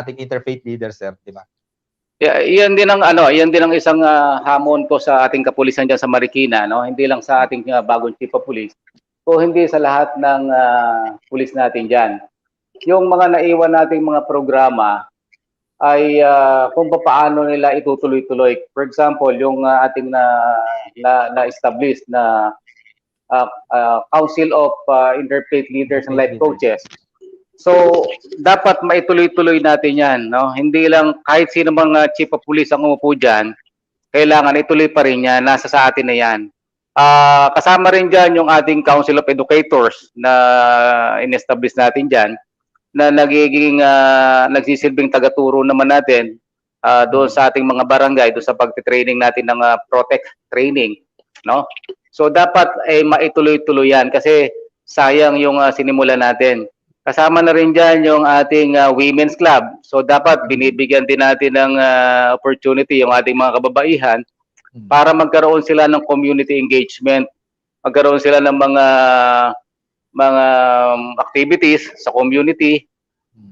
ating interfaith leaders sir, di ba? Yeah, iyan din ang isang hamon ko sa ating kapulisan diyan sa Marikina, no? Hindi lang sa ating bagong chief of police, o hindi sa lahat ng pulis natin diyan. Yung mga naiwan nating mga programa ay kung paano nila itutuloy-tuloy. For example, yung ating na-establish na Council of Interfaith Leaders and Life Coaches. So, dapat maituloy-tuloy natin yan. No? Hindi lang kahit sino mga chief of police ang umupo dyan, kailangan ituloy pa rin yan. Nasa sa atin na yan. Kasama rin dyan yung ating Council of Educators na in-establish natin dyan, na nagsisilbing tagaturo naman natin doon sa ating mga barangay, doon sa pagtitraining natin ng protect training, no? So dapat maituloy-tuloy yan kasi sayang yung sinimula natin. Kasama na rin dyan yung ating women's club. So dapat binibigyan din natin ng opportunity yung ating mga kababaihan para magkaroon sila ng community engagement, magkaroon sila ng mga activities sa community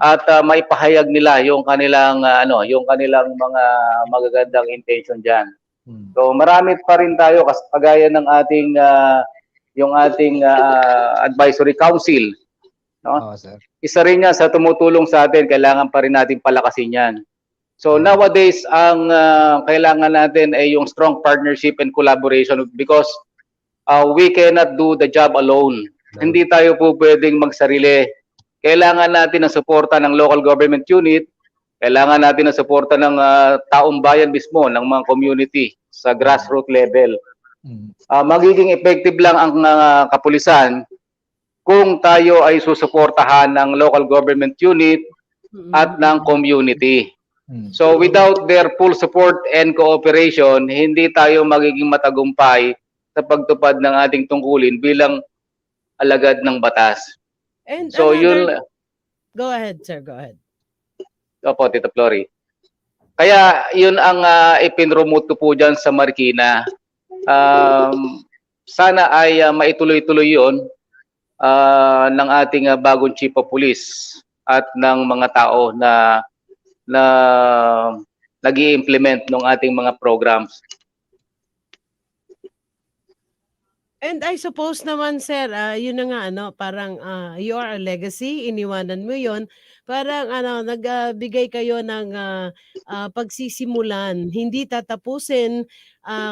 at maipahayag nila yung kanilang mga magagandang intention diyan. So marami pa rin tayo kagaya ng ating advisory council, no? Sir. Isa rin yan sa tumutulong sa atin, kailangan pa rin natin palakasin yan. So nowadays ang kailangan natin ay yung strong partnership and collaboration because we cannot do the job alone. Hindi tayo po pwedeng magsarili. Kailangan natin ng suporta ng local government unit, kailangan natin ng suporta ng taong bayan mismo, ng mga community sa grassroots level. Magiging effective lang ang kapulisan kung tayo ay susuportahan ng local government unit at ng community. So without their full support and cooperation, hindi tayo magiging matagumpay sa pagtupad ng ating tungkulin bilang alagad ng batas. And so yun. Go ahead, sir. Go ahead. Opo, Tito Flory. Kaya yun ang ipinromote ko po dyan sa Marikina. Sana ay maituloy-tuloy yun ng ating bagong chief of police at ng mga tao na nag-i-implement ng ating mga programs. And I suppose naman, sir, yun na nga, parang you are a legacy, iniwanan mo yun. Parang nagbigay kayo ng pagsisimulan. Hindi tatapusin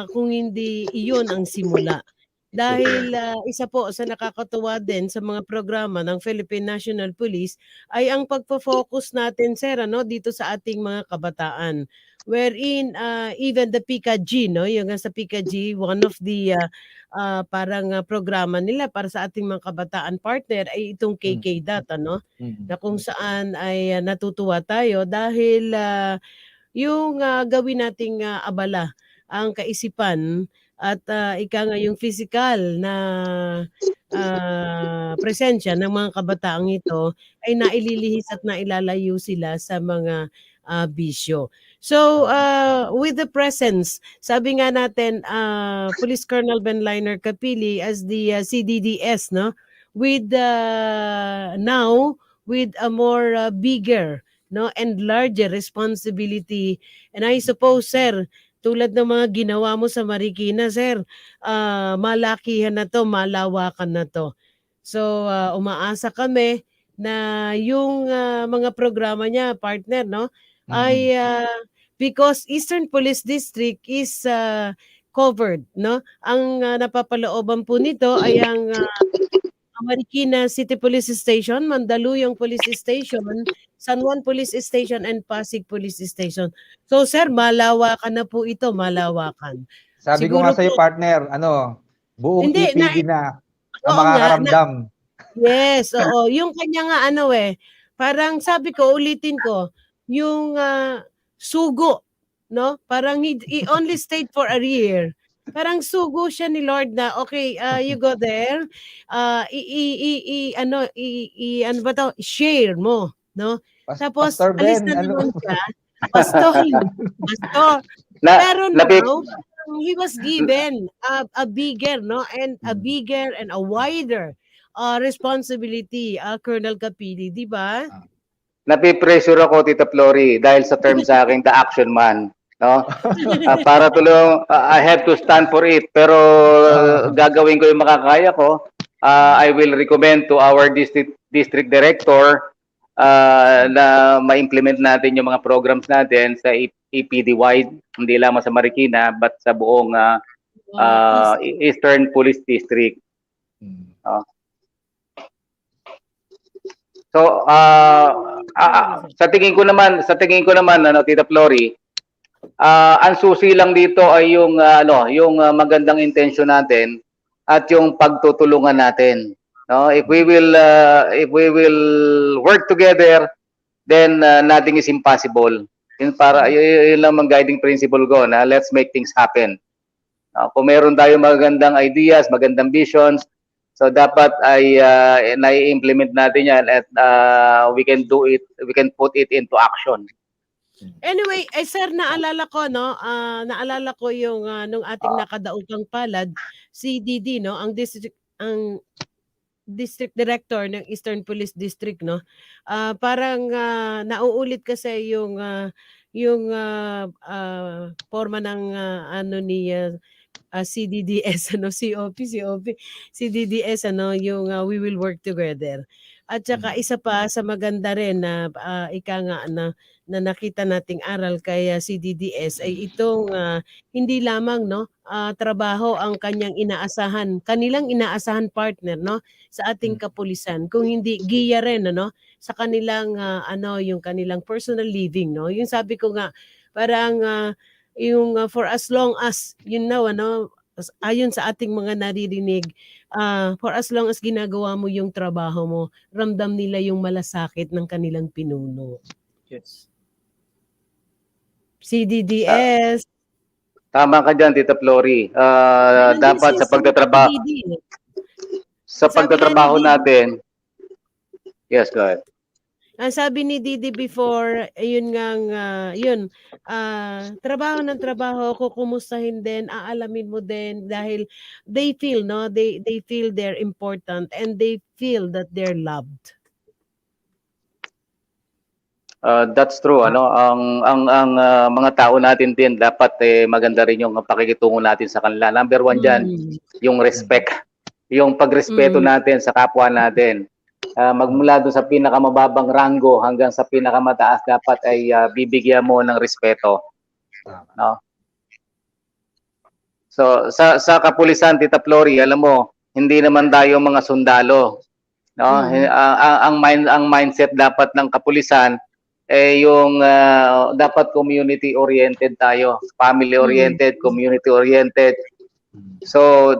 kung hindi iyon ang simula. Dahil isa po sa nakakatuwa din sa mga programa ng Philippine National Police ay ang pagfo-focus natin, sir, dito sa ating mga kabataan. Wherein even the PICA-G, yung sa PICA-G, one of the parang programa nila para sa ating mga kabataan partner ay itong KK-DAT, na kung saan ay natutuwa tayo dahil yung gawin nating abala ang kaisipan at ika nga yung physical na presensya ng mga kabataang ito ay naililihis at nailalayo sila sa mga bisyo. So, with the presence, sabi nga natin, Police Colonel Benliner Capili as the CDDS, with now with a more bigger and larger responsibility. And I suppose, sir, tulad ng mga ginawa mo sa Marikina, sir, malakihan na to, malawakan na to. So, umaasa kami na yung mga programa niya, partner, ay because Eastern Police District is covered, Ang napapalooban po nito ay ang Marikina City Police Station, Mandaluyong Police Station, San Juan Police Station, and Pasig Police Station. So, sir, malawakan na po ito, malawakan. Sabi ko nga sa'yo, partner, buong Hindi, EPD na ang oo nga, makakaramdam. Yes, oo. Yung kanya nga parang sabi ko, ulitin ko, yung sugo, Parang he only stayed for a year. Parang sugo siya ni Lord na, okay, you go there, ano ba to? Share mo, Tapos, Pastor alis Ben, na naman siya. Pastor. Pero he was given a bigger, and a bigger and a wider responsibility, Colonel Capili, di ba? Napipressure ako, Tita Flori, dahil sa term sa akin, the action man. Para tulong, I have to stand for it. Pero gagawin ko yung makakaya ko. I will recommend to our district director na ma-implement natin yung mga programs natin sa EPD-wide, hindi lamang sa Marikina, but sa buong Eastern Police District. So, sa tingin ko naman, Tita Flori, ang susi lang dito ay yung yung magandang intensyon natin at yung pagtutulungan natin. If we will work together, then nothing is impossible. Yun lang ang guiding principle ko na let's make things happen. Kung meron tayo magandang ideas, magandang visions, so dapat ay nai-implement natin yan at we can do it, we can put it into action. Anyway, sir, naalala ko yung nung ating nakadaupang palad, si Didi, ang district director ng Eastern Police District, parang nauulit kasi yung forma ng ni CDDS, CDDS, yung we will work together. At saka isa pa sa maganda rin na na nakita nating aral kay CDDS ay itong hindi lamang trabaho ang kanilang inaasahan partner sa ating kapulisan, kung hindi giya rin sa kanilang yung kanilang personal living, yung sabi ko nga parang yung for as long as ayon sa ating mga naririnig, for as long as ginagawa mo yung trabaho mo, ramdam nila yung malasakit ng kanilang pinuno. Yes. CDDS. Tama ka dyan, Tita Flori. Dapat sa pagtatrabaho natin. Yes, go ahead. Ang sabi ni Didi before, trabaho ng trabaho, kukumustahin din, aalamin mo din dahil they feel, they feel they're important and they feel that they're loved. That's true. Ang mga tao natin din dapat maganda rin yung pakikitungo natin sa kanila. Number one dyan, yung respect. Yung pagrespeto natin sa kapwa natin. Magmula doon sa pinakamababang ranggo hanggang sa pinakamataas, dapat ay bibigyan mo ng respeto. So So sa kapulisan, Tita Flory, alam mo, hindi naman tayo mga sundalo, no? Ang mindset dapat ng kapulisan yung dapat community oriented tayo, family oriented, community oriented. So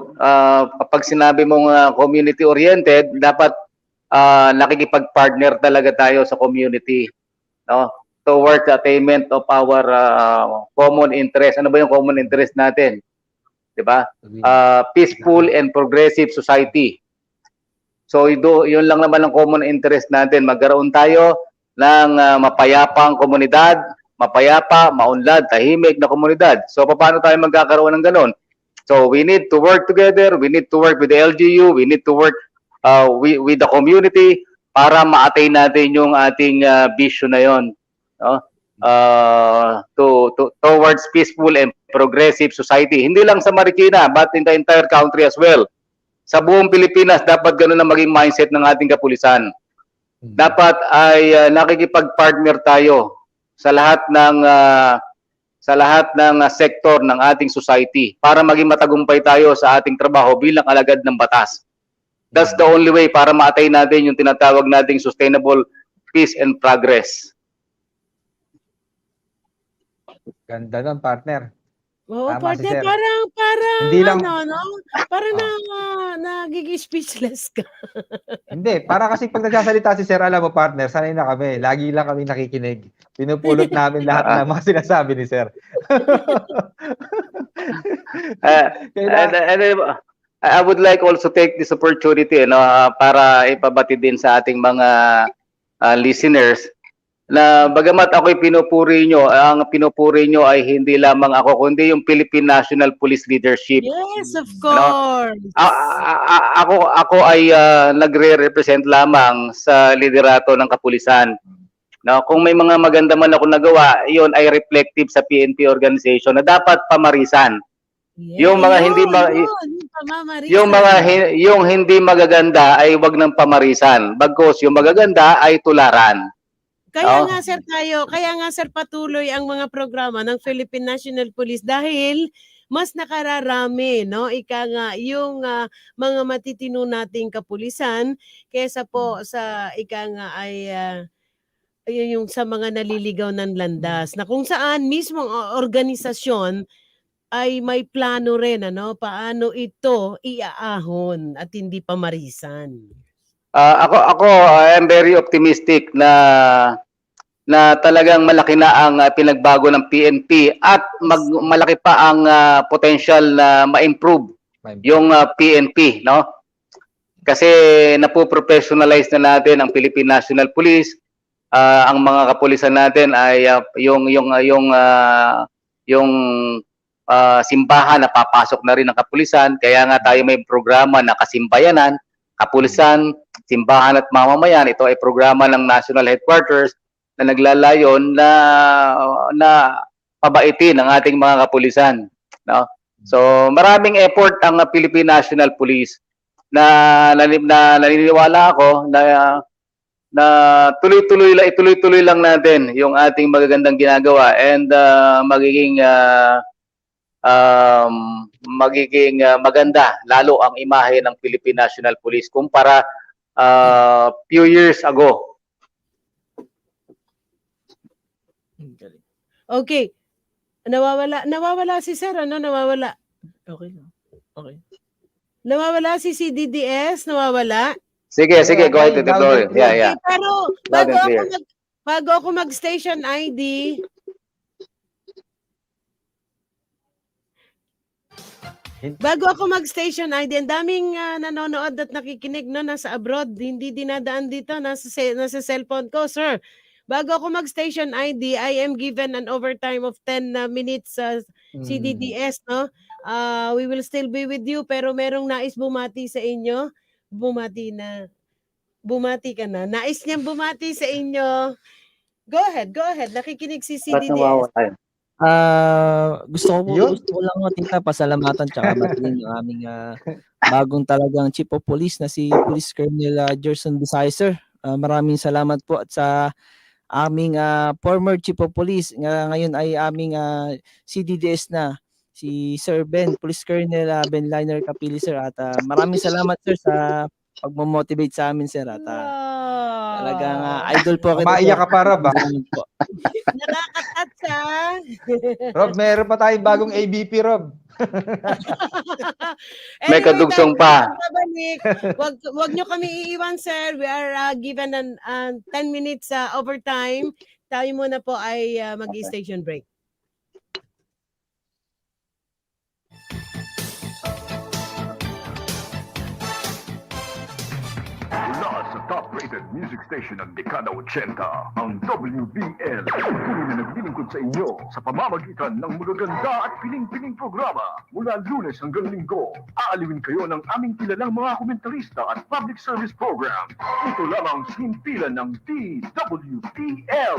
kapag sinabi mong community oriented, dapat nakikipag-partner talaga tayo sa community, no? Towards the attainment of our common interest. Ano ba yung common interest natin? 'Di ba? Peaceful and progressive society. So yun lang naman ang common interest natin. Magkaroon tayo ng mapayapang komunidad, mapayapa, maunlad, tahimik na komunidad. So paano tayo magkakaroon ng ganun? So we need to work together, we need to work with the LGU, we need to work with the community para ma-attain natin yung ating vision na yon, no? Towards peaceful and progressive society. Hindi lang sa Marikina, but in the entire country as well. Sa buong Pilipinas, dapat ganun ang maging mindset ng ating kapulisan. Dapat ay nakikipag-partner tayo sa lahat ng sektor ng ating society para maging matagumpay tayo sa ating trabaho bilang alagad ng batas. That's the only way para ma-attain natin yung tinatawag nating sustainable peace and progress. Ganda nun, partner. Oo, Tama si partner, Sir. parang Hindi lang- ano, no? Parang nagiging speechless ka. Hindi, para kasi pag nagsasalita si Sir, alam mo partner, sanay na kami. Lagi lang kami nakikinig. Pinupulot namin lahat ng mga sinasabi ni Sir. I would like also take this opportunity para ipabati din sa ating mga listeners na bagamat ako'y pinupuri nyo, ang pinupuri nyo ay hindi lamang ako, kundi yung Philippine National Police Leadership. Yes, of course. Ako ay nagre-represent lamang sa liderato ng kapulisan. No, kung may mga maganda man ako nagawa, iyon ay reflective sa PNP organization na dapat pamarisan. Yeah, Yung mga hindi yung hindi magaganda ay wag nang pamarisan. Bagkus yung magaganda ay tularan. Kaya nga sir patuloy ang mga programa ng Philippine National Police dahil mas nakararami, no? Ika nga yung mga matitino nating kapulisan kaysa po sa ika nga ay yung sa mga naliligaw ng landas na kung saan mismong organisasyon ay may plano rin paano ito iaahon at hindi pamarisan. Ako I am very optimistic na talagang malaki na ang pinagbago ng PNP at malaki pa ang potential na ma-improve yung PNP, no? Kasi napo-professionalize na natin ang Philippine National Police. Ang mga kapulisan natin ay yung simbahan na papasok na rin ng kapulisan. Kaya nga tayo may programa na kasimbayanan, kapulisan, simbahan at mamamayan. Ito ay programa ng National Headquarters na naglalayon na pabaitin ang ating mga kapulisan, no? So maraming effort ang Philippine National Police na naniniwala ako na tuloy-tuloy lang natin yung ating magagandang ginagawa and magiging maganda lalo ang imahe ng Philippine National Police kumpara few years ago. Okay. Nawawala si Sir, nawawala. Okay lang. Okay. Nawawala si CDDS, nawawala. Sige, go ahead, Tito Flory. Yeah. Okay, pero bago ako mag-station ID, ang daming nanonood at nakikinig nasa abroad, hindi dinadaan dito, nasa cellphone ko, sir. Bago ako mag-station ID, I am given an overtime of 10 minutes sa CDDS, no? We will still be with you, pero merong nais bumati sa inyo. Bumati ka na. Nais niyang bumati sa inyo. Go ahead. Nakikinig si CDDS. Gusto ko lang tita pasalamatan tsaka batiin yung aming bagong talagang Chief of Police na si Police Colonel Gerson Bisay, sir. Maraming salamat po at sa aming former Chief of Police ngayon ay aming CDDS na si Sir Ben, Police Colonel Ben Liner Capili, sir. At maraming salamat, sir, sa pagmo-motivate sa amin, sir. At talagang idol po kita. Maiyak ka pa, Rob, ah. Po. Nakakatats Rob, meron pa tayong bagong ABP, Rob. May kadugsong pa. Wag nyo kami iiwan, sir. We are given 10 minutes overtime. Tayo muna po ay mag-station break. Mula sa top-rated music station ng Dekada 80, ang WBL. Tuloy na naglilingkod sa inyo sa pamamagitan ng magaganda at piling-piling programa. Mula Lunes hanggang Linggo, aaliwin kayo ng aming kilalang mga komentarista at public service program. Ito lamang himpilan ng DWBL.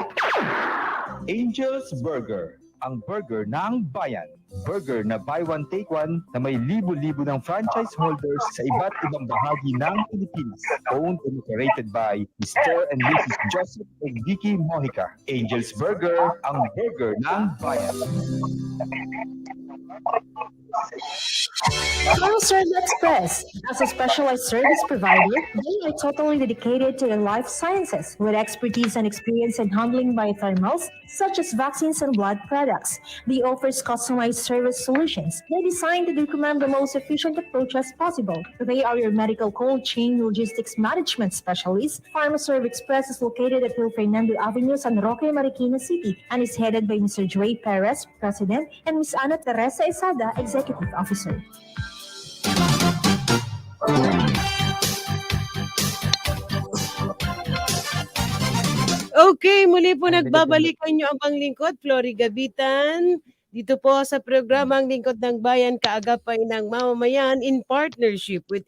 Angel's Burger, ang burger ng bayan. Burger na buy one take one na may libo-libo ng franchise holders sa iba't ibang bahagi ng Pilipinas. Owned and operated by Mr. and Mrs. Joseph and Vicky Mojica. Angel's Burger, ang burger ng bayan. Serve Express. As a specialized service provider, they are totally dedicated to the life sciences with expertise and experience in handling biothermals such as vaccines and blood products. They offers customized service solutions. They designed to recommend the most efficient approaches possible. They are your medical cold chain logistics management specialists. PharmaServe Express is located at Hill Fernando Avenue, San Roque, Marikina City, and is headed by Mr. Dre Perez, President, and Ms. Ana Teresa Esada, Executive Officer. Okay, muli po nagbabalik ang inyo ang panglingkod, Flory Gavitan. Dito po sa programang Lingkod ng Bayan, kaagapay ng mamamayan in partnership with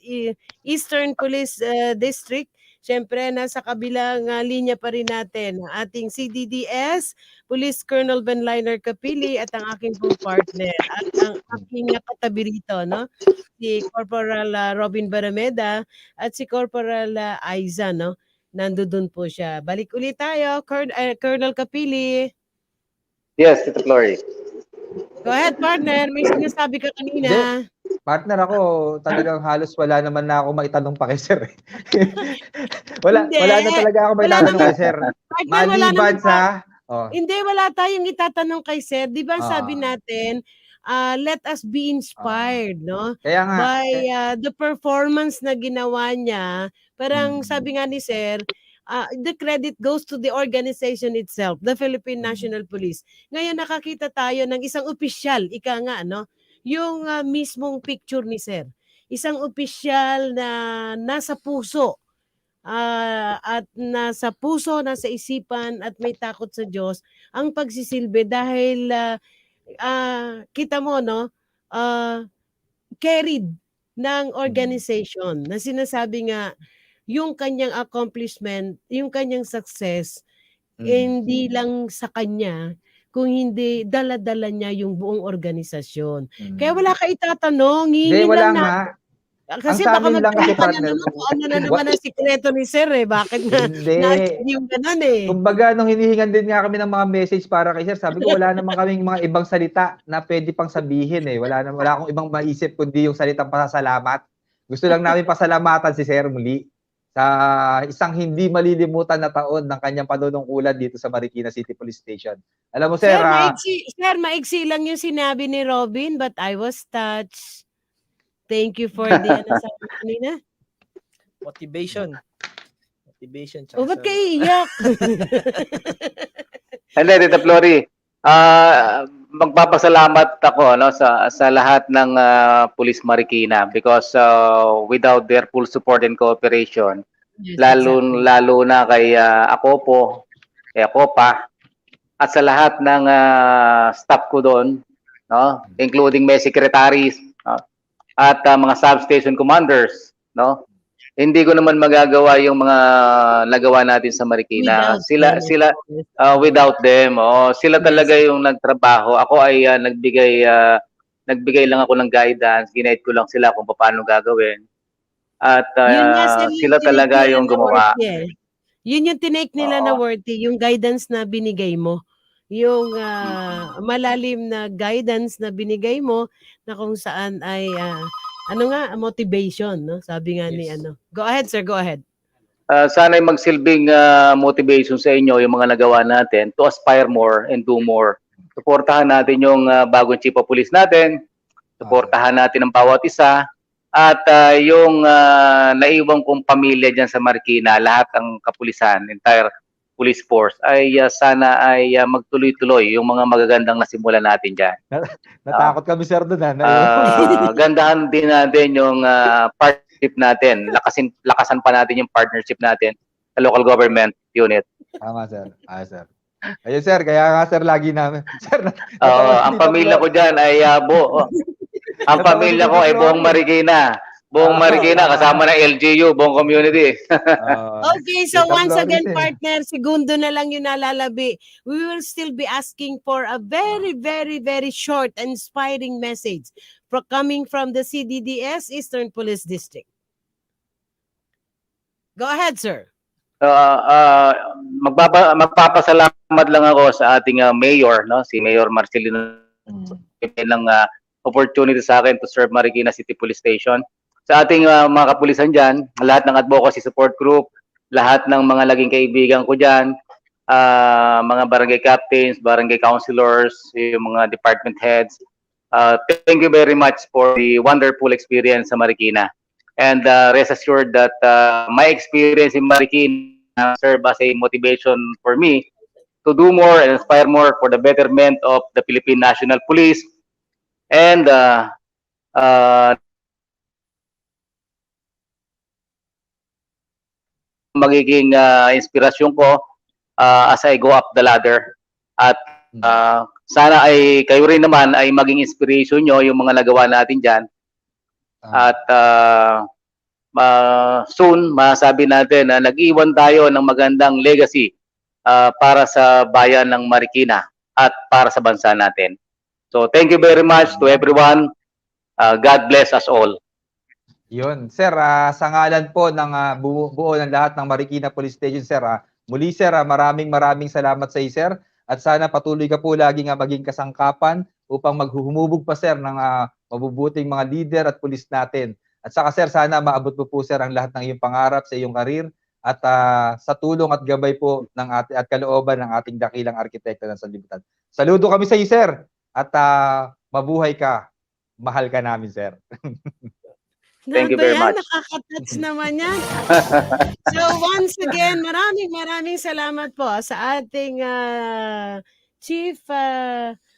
Eastern Police District. Siyempre, nasa kabilang linya pa rin natin ang ating CDDS, Police Colonel Ben Liner Capili at ang aking pong partner at ang aking katabi rito, no? Si Corporal Robin Barameda at si Corporal Aiza, no? Nandoon po siya. Balik ulit tayo, Colonel Capili. Yes, Tito Flory. Go ahead, partner. May sinasabi ka kanina. Partner, ako talagang halos wala naman na ako maitanong pa kay sir. wala na talaga ako maitanong kay sir. Maliban sa... Hindi, wala tayong itatanong kay sir. Di ba sabi natin, let us be inspired, no? Kaya nga, by the performance na ginawa niya. Parang sabi nga ni sir, the credit goes to the organization itself, the Philippine National Police. Ngayon nakakita tayo ng isang opisyal, ika nga, no? Yung mismong picture ni sir. Isang opisyal na nasa puso, at nasa puso, nasa isipan, at may takot sa Diyos, ang pagsisilbi dahil kita mo, no, carried ng organization na sinasabi nga yung kanyang accomplishment, yung kanyang success, hindi lang sa kanya, kung hindi dala-dala niya yung buong organisasyon. Kaya wala ka itatanong, hindi, wala lang na. nga. Kasi Ang baka sa amin lang kasi, magpapita na partner, naman kung ano na naman ang sikreto ni sir eh. Bakit na yung ganun eh. Kumbaga, nung hinihingan din nga kami ng mga message para kay sir, sabi ko wala naman kaming mga ibang salita na pwede pang sabihin eh. Wala akong ibang maisip kundi yung salitang pasasalamat. Gusto lang namin pasalamatan si sir muli sa isang hindi malilimutan na taon ng kanyang panunungkulan dito sa Marikina City Police Station. Alam mo, sir, maiksi lang yung sinabi ni Robin, but I was touched. Thank you for the sabi kanina? Motivation. Ba't kayo iyak? Hindi, Tita Flory. Magpapasalamat ako sa lahat ng Police Marikina because without their full support and cooperation, lalo na kay Akopo, kay Akopa, at sa lahat ng staff ko doon, no, including my secretaries, at mga substation commanders, no? Hindi ko naman magagawa yung mga nagawa natin sa Marikina. Without them. Sila talaga yung nagtrabaho. Ako ay nagbigay lang ako ng guidance. Ginaid ko lang sila kung paano gagawin. At sila talaga yung gumawa. Yun yung tinake nila na worthy, yung guidance na binigay mo. yung malalim na guidance na binigay mo na kung saan ay motivation, no? Sabi nga ni Yes. Go ahead, sir, go ahead. Sana'y magsilbing motivation sa inyo yung mga nagawa natin to aspire more and do more. Suportahan natin yung bagong chief of police natin, suportahan natin ang bawat isa, at yung naiwang kong pamilya dyan sa Marikina, lahat ng kapulisan, entire police force, ay sana ay magtuloy-tuloy yung mga magagandang nasimulan natin dyan. Natakot kami, sir, doon. Gandahan din natin yung partnership natin. Lakasan pa natin yung partnership natin sa local government unit. Tama, sir. Sir. Ayun, sir. Kaya nga, sir, lagi namin. Sir, Ang pamilya ko dyan ay ang pamilya ko ay buong Marikina. Buong Marikina, kasama ng LGU, buong community. Okay, so Tita once again, Flores, partner, segundo na lang yung nalalabi. We will still be asking for a very, very, very short, inspiring message coming from the CDDS Eastern Police District. Go ahead, sir. Magpapasalamat lang ako sa ating mayor, no, si Mayor Marcelino, ng opportunity sa akin to serve Marikina City Police Station. Sa ating mga kapulisan dyan, lahat ng advocacy support group, lahat ng mga laging kaibigan ko dyan, mga barangay captains, barangay councilors, yung mga department heads, thank you very much for the wonderful experience sa Marikina. And rest assured that my experience in Marikina serve as a motivation for me to do more and inspire more for the betterment of the Philippine National Police. And magiging inspirasyon ko as I go up the ladder. At sana ay kayo rin naman ay maging inspiration nyo yung mga nagawa natin dyan. At soon, masabi natin na nag-iwan tayo ng magandang legacy para sa bayan ng Marikina at para sa bansa natin. So thank you very much to everyone. God bless us all. Yun. Sir, sa ngalan po ng buo ng lahat ng Marikina Police Station, sir, muli, sir, maraming salamat sa iyo, sir. At sana patuloy ka po lagi nga maging kasangkapan upang maghuhumubog pa, sir, ng mabubuting mga leader at pulis natin. At saka, sir, sana maabot po, sir, ang lahat ng iyong pangarap sa iyong karir at sa tulong at gabay po ng at kalooban ng ating dakilang arkitekto ng sanlibutan. Saludo kami sa iyo, sir. At mabuhay ka. Mahal ka namin, sir. Thank you very much. Nakaka-touch naman yan. So once again, maraming salamat po sa ating Chief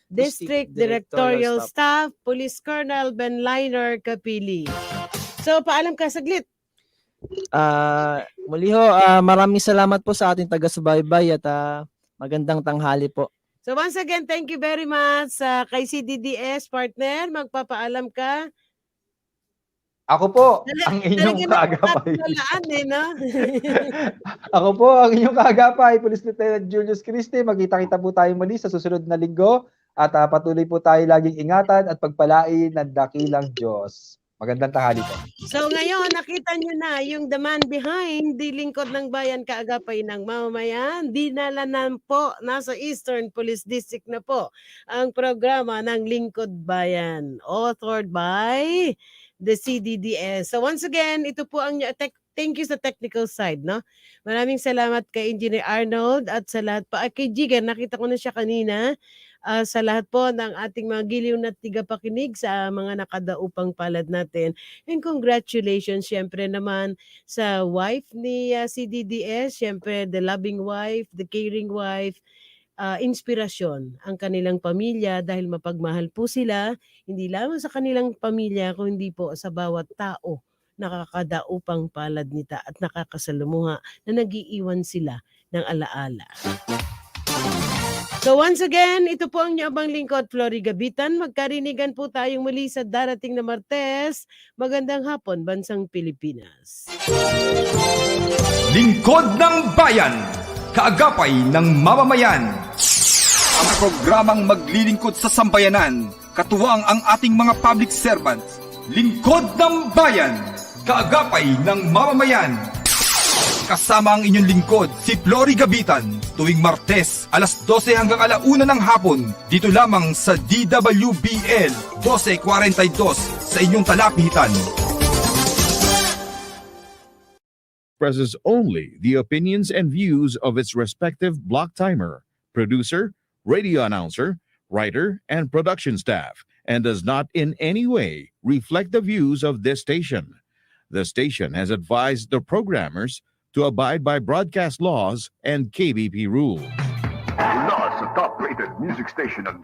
District Directorial Staff, Police Colonel Benliner Capili. So paalam ka saglit. Muli ho, maraming salamat po sa ating taga-subaybay at magandang tanghali po. So once again, thank you very much kay CDDS partner. Magpapaalam ka. Ako po, ang inyong kaagapay. Ako po, ang inyong kaagapay, Police Lieutenant Julius Christie. Magkita-kita po tayo muli sa susunod na linggo at patuloy po tayo laging ingatan at pagpalain ng dakilang Diyos. Magandang tanghali po. So ngayon, nakita nyo na yung the man behind the Lingkod ng Bayan Kaagapay ng Mamamayan. Dinala na po, nasa Eastern Police District na po ang programa ng Lingkod Bayan. Authored by the CDDS. So once again, ito po ang thank you sa technical side, no? Maraming salamat kay Engineer Arnold at sa lahat pa. Kay Jigan, nakita ko na siya kanina. Sa lahat po ng ating mga giliw na tigapakinig sa mga nakadaupang palad natin. And congratulations, syempre naman sa wife ni CDDS, syempre the loving wife, the caring wife, inspirasyon ang kanilang pamilya dahil mapagmahal po sila, hindi lamang sa kanilang pamilya, kundi po sa bawat tao nakakadaupang palad nita at nakakasalumuha na nag-iiwan sila ng alaala. So once again, ito po ang Nyabang Lingkod, Flory Gabitan. Magkarinigan po tayong muli sa darating na Martes. Magandang hapon, Bansang Pilipinas. Lingkod ng Bayan, kaagapay ng mamamayan. Ang programang maglilingkod sa sambayanan, katuwang ang ating mga public servants. Lingkod ng Bayan, kaagapay ng mamamayan. Kasama ang inyong lingkod, si Flory Gabitan, tuwing Martes, alas 12 hanggang alauna ng hapon, dito lamang sa DWBL 1242 sa inyong talapitan. Expresses only the opinions and views of its respective block timer, producer, radio announcer, writer, and production staff, and does not in any way reflect the views of this station. The station has advised the programmers to abide by broadcast laws and KBP rules. Mula sa top-rated music station ng